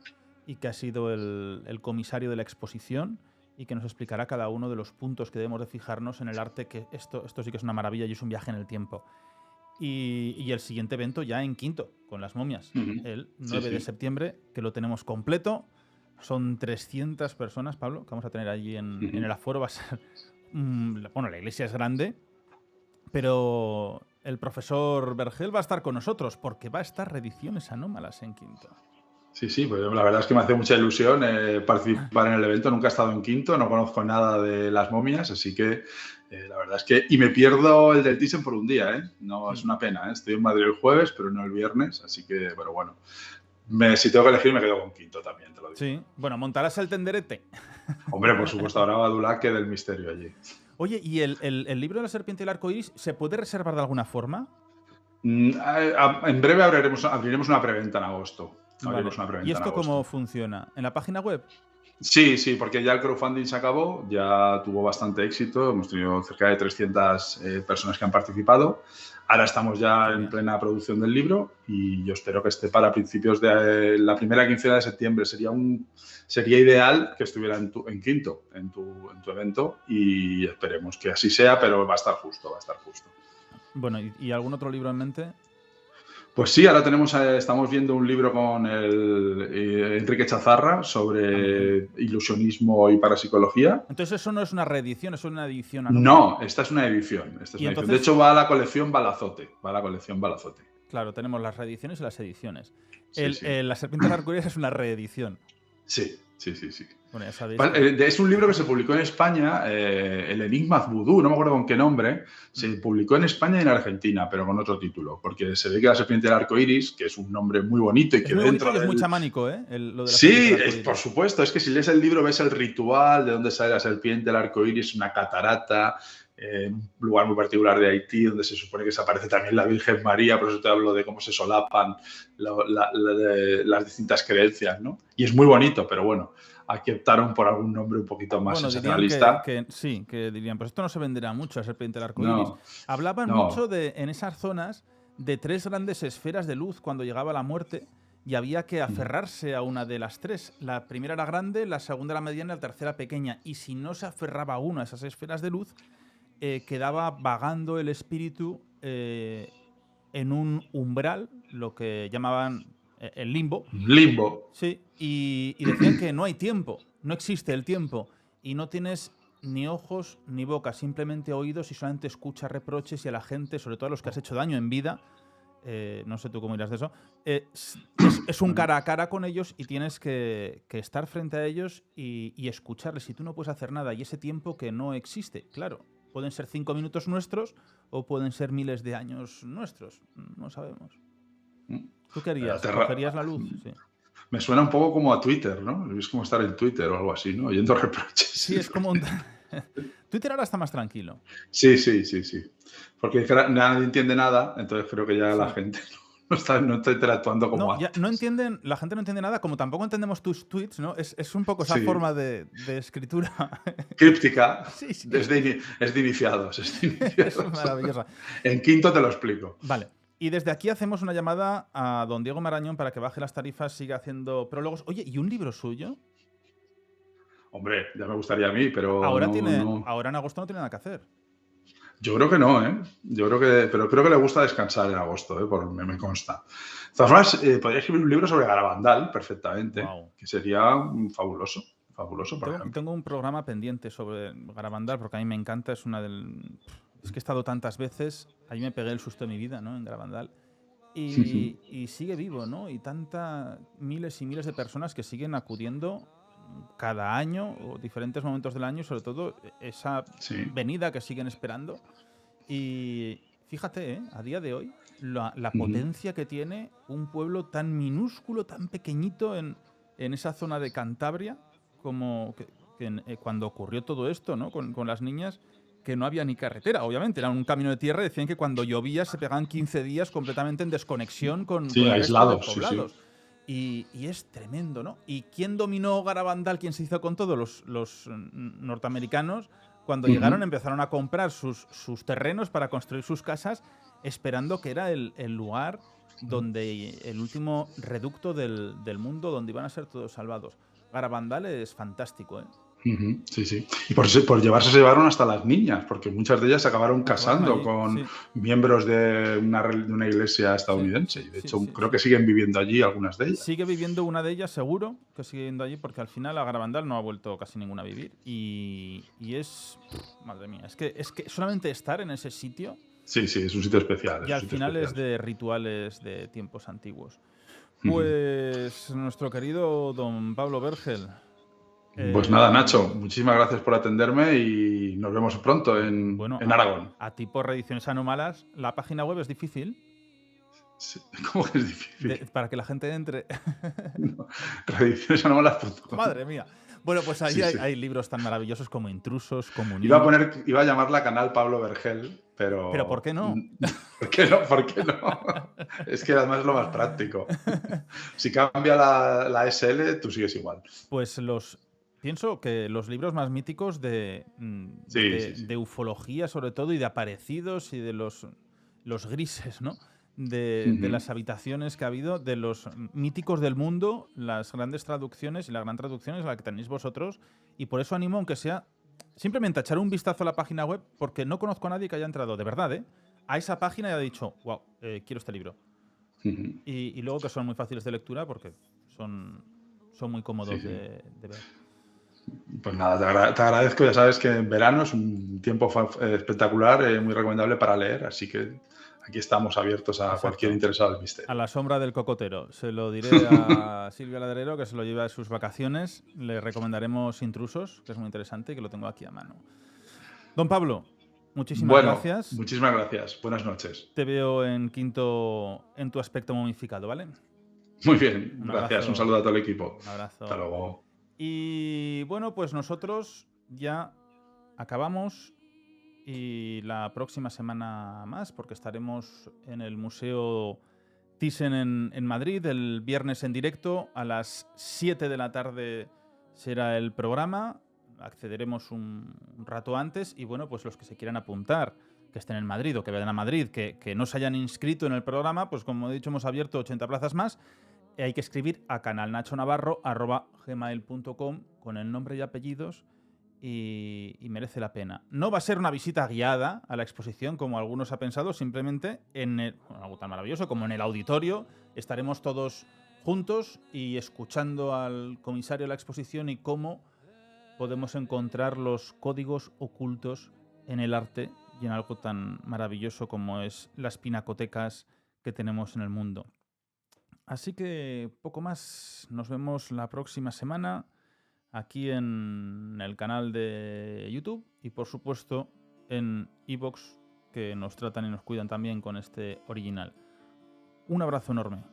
y que ha sido el comisario de la exposición, y que nos explicará cada uno de los puntos que debemos de fijarnos en el arte, que esto sí que es una maravilla y es un viaje en el tiempo. Y el siguiente evento ya en Quinto, con las momias, el 9 de septiembre, que lo tenemos completo. Son 300 personas, Pablo, que vamos a tener allí en el aforo. Va a ser... bueno, la iglesia es grande, pero el profesor Vergel va a estar con nosotros, porque va a estar Reediciones Anómalas en Quinto. Sí, pues la verdad es que me hace mucha ilusión participar en el evento. Nunca he estado en Quinto, no conozco nada de las momias, así que la verdad es que... Y me pierdo el del Thyssen por un día, ¿eh? No, es una pena, ¿eh? Estoy en Madrid el jueves, pero no el viernes, así que, pero bueno. Si tengo que elegir, me quedo con Quinto también, te lo digo. Sí, bueno, montarás el tenderete. Hombre, por supuesto, ahora va Dulac del misterio allí. Oye, ¿y el libro de la serpiente y el arco iris se puede reservar de alguna forma? En breve abriremos una preventa en agosto. Vale. ¿Y esto cómo funciona? ¿En la página web? Sí, porque ya el crowdfunding se acabó, ya tuvo bastante éxito, hemos tenido cerca de 300 personas que han participado. Ahora estamos ya en plena producción del libro, y yo espero que esté para principios de la primera quincena de septiembre. Sería ideal que estuviera en Quinto, en tu evento, y esperemos que así sea, pero va a estar justo. Bueno, ¿y algún otro libro en mente? Pues sí, ahora estamos viendo un libro con Enrique Chazarra sobre ilusionismo y parapsicología. Entonces eso no es una reedición, es una edición. No, esta es una edición. Entonces... De hecho, va a la colección Balazote. Claro, tenemos las reediciones y las ediciones. Sí. La serpiente de arcoíris es una reedición. Sí. Bueno, ya sabéis. Es un libro que se publicó en España, el Enigma Vudú, no me acuerdo con qué nombre, se publicó en España y en Argentina, pero con otro título, porque se ve que la serpiente del arco iris, que es un nombre muy bonito y que dentro es muy chamánico, ¿eh? Sí, por supuesto, es que si lees el libro ves el ritual de dónde sale la serpiente del arco iris, una catarata, un lugar muy particular de Haití, donde se supone que se aparece también la Virgen María, por eso te hablo de cómo se solapan las distintas creencias, ¿no? Y es muy bonito, pero bueno, aquí optaron por algún nombre un poquito más sensacionalista. Que dirían, pues esto no se venderá mucho, la serpiente del arco iris. Hablaban mucho en esas zonas de 3 grandes esferas de luz cuando llegaba la muerte, y había que aferrarse a una de las 3. La primera era grande, la segunda era mediana y la tercera pequeña. Y si no se aferraba uno a esas esferas de luz, quedaba vagando el espíritu en un umbral, lo que llamaban el limbo. Limbo. Sí, y decían que no hay tiempo, no existe el tiempo, y no tienes ni ojos ni boca, simplemente oídos y solamente escuchas reproches y a la gente, sobre todo a los que has hecho daño en vida, no sé tú cómo irás de eso, es un cara a cara con ellos y tienes que estar frente a ellos y escucharles, y tú no puedes hacer nada, y ese tiempo que no existe, claro, pueden ser 5 minutos nuestros o pueden ser miles de años nuestros, no sabemos. ¿Tú qué harías? ¿Cogerías la luz? Sí. Me suena un poco como a Twitter, ¿no? Es como estar en Twitter o algo así, ¿no? Oyendo reproches. Sí, es como un... Twitter ahora está más tranquilo. Sí. Porque nadie entiende nada, entonces creo que ya la gente no está interactuando como No, antes. ya no entienden, la gente no entiende nada, como tampoco entendemos tus tweets, ¿no? Es un poco esa forma de escritura. Críptica. Sí. Es de iniciados. Es maravillosa. En quinto te lo explico. Vale. Y desde aquí hacemos una llamada a don Diego Marañón para que baje las tarifas, siga haciendo prólogos. Oye, ¿y un libro suyo? Hombre, ya me gustaría a mí, pero ahora no. Ahora en agosto no tiene nada que hacer. Yo creo que no, ¿eh? Pero creo que le gusta descansar en agosto, me consta. De todas formas, podría escribir un libro sobre Garabandal perfectamente, que sería fabuloso. Por ejemplo. Tengo un programa pendiente sobre Garabandal porque a mí me encanta, es que he estado tantas veces, ahí me pegué el susto de mi vida, ¿no? En Garabandal. Y sigue vivo, ¿no? Y miles y miles de personas que siguen acudiendo cada año o diferentes momentos del año, sobre todo esa venida que siguen esperando. Y fíjate, a día de hoy, la potencia que tiene un pueblo tan minúsculo, tan pequeñito en esa zona de Cantabria, como cuando ocurrió todo esto, ¿no? Con las niñas, que no había ni carretera, obviamente, era un camino de tierra, y decían que cuando llovía se pegaban 15 días completamente en desconexión con el aislados, resto de poblados. Sí. Y es tremendo, ¿no? ¿Y quién dominó Garabandal? ¿Quién se hizo con todo? Los norteamericanos, cuando llegaron, empezaron a comprar sus terrenos para construir sus casas, esperando que era el lugar donde el último reducto del mundo, donde iban a ser todos salvados. Garabandal es fantástico, ¿eh? Sí. Y por llevarse se llevaron hasta las niñas, porque muchas de ellas se acabaron casando con miembros de una iglesia estadounidense. Y de hecho, creo que siguen viviendo allí algunas de ellas. Sigue viviendo una de ellas, seguro que sigue viviendo allí, porque al final a Garabandal no ha vuelto casi ninguna a vivir. Y es... Madre mía, es que solamente estar en ese sitio... Sí, es un sitio especial. Y al final es de rituales de tiempos antiguos. Pues nuestro querido don Pablo Vergel... Pues nada, Nacho, muchísimas gracias por atenderme y nos vemos pronto en Aragón. A ti por Reediciones Anómalas, ¿la página web es difícil? Sí. ¿Cómo que es difícil? Para que la gente entre. No, reedicionesanómalas.com. Madre mía. Bueno, pues ahí hay libros tan maravillosos como Intrusos, Comunión. Iba a llamarla Canal Pablo Vergel, pero... ¿Pero por qué no? ¿Por qué no? Es que además es lo más práctico. Si cambia la SL, tú sigues igual. Pues pienso que los libros más míticos de ufología, sobre todo, y de aparecidos y de los grises, ¿no? De las habitaciones que ha habido, de los míticos del mundo, las grandes traducciones, y la gran traducción es la que tenéis vosotros, y por eso animo, aunque sea simplemente a echar un vistazo a la página web, porque no conozco a nadie que haya entrado, de verdad, a esa página y haya dicho, wow, quiero este libro. Y luego que son muy fáciles de lectura porque son muy cómodos de ver. Pues nada, te agradezco. Ya sabes que en verano es un tiempo espectacular, muy recomendable para leer, así que aquí estamos abiertos a cualquier interesado del misterio. A la sombra del cocotero. Se lo diré a Silvia Ladrero, que se lo lleve a sus vacaciones. Le recomendaremos Intrusos, que es muy interesante y que lo tengo aquí a mano. Don Pablo, muchísimas gracias. Muchísimas gracias. Buenas noches. Te veo en quinto en tu aspecto momificado, ¿vale? Muy bien, gracias. Un saludo a todo el equipo. Un abrazo. Hasta luego. Y bueno, pues nosotros ya acabamos, y la próxima semana más, porque estaremos en el Museo Thyssen en Madrid, el viernes en directo, a las 7 de la tarde será el programa, accederemos un rato antes, y bueno, pues los que se quieran apuntar, que estén en Madrid o que vayan a Madrid, que no se hayan inscrito en el programa, pues como he dicho, hemos abierto 80 plazas más. Hay que escribir a canalnachonavarro@gmail.com con el nombre y apellidos, y merece la pena. No va a ser una visita guiada a la exposición, como algunos han pensado, simplemente algo tan maravilloso como en el auditorio estaremos todos juntos y escuchando al comisario de la exposición y cómo podemos encontrar los códigos ocultos en el arte y en algo tan maravilloso como es las pinacotecas que tenemos en el mundo. Así que poco más, nos vemos la próxima semana aquí en el canal de YouTube y por supuesto en iVoox, que nos tratan y nos cuidan también con este original. Un abrazo enorme,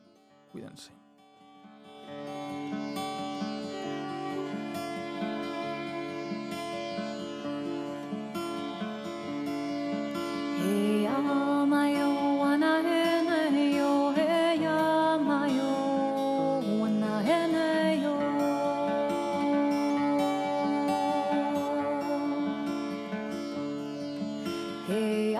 cuídense. Hey,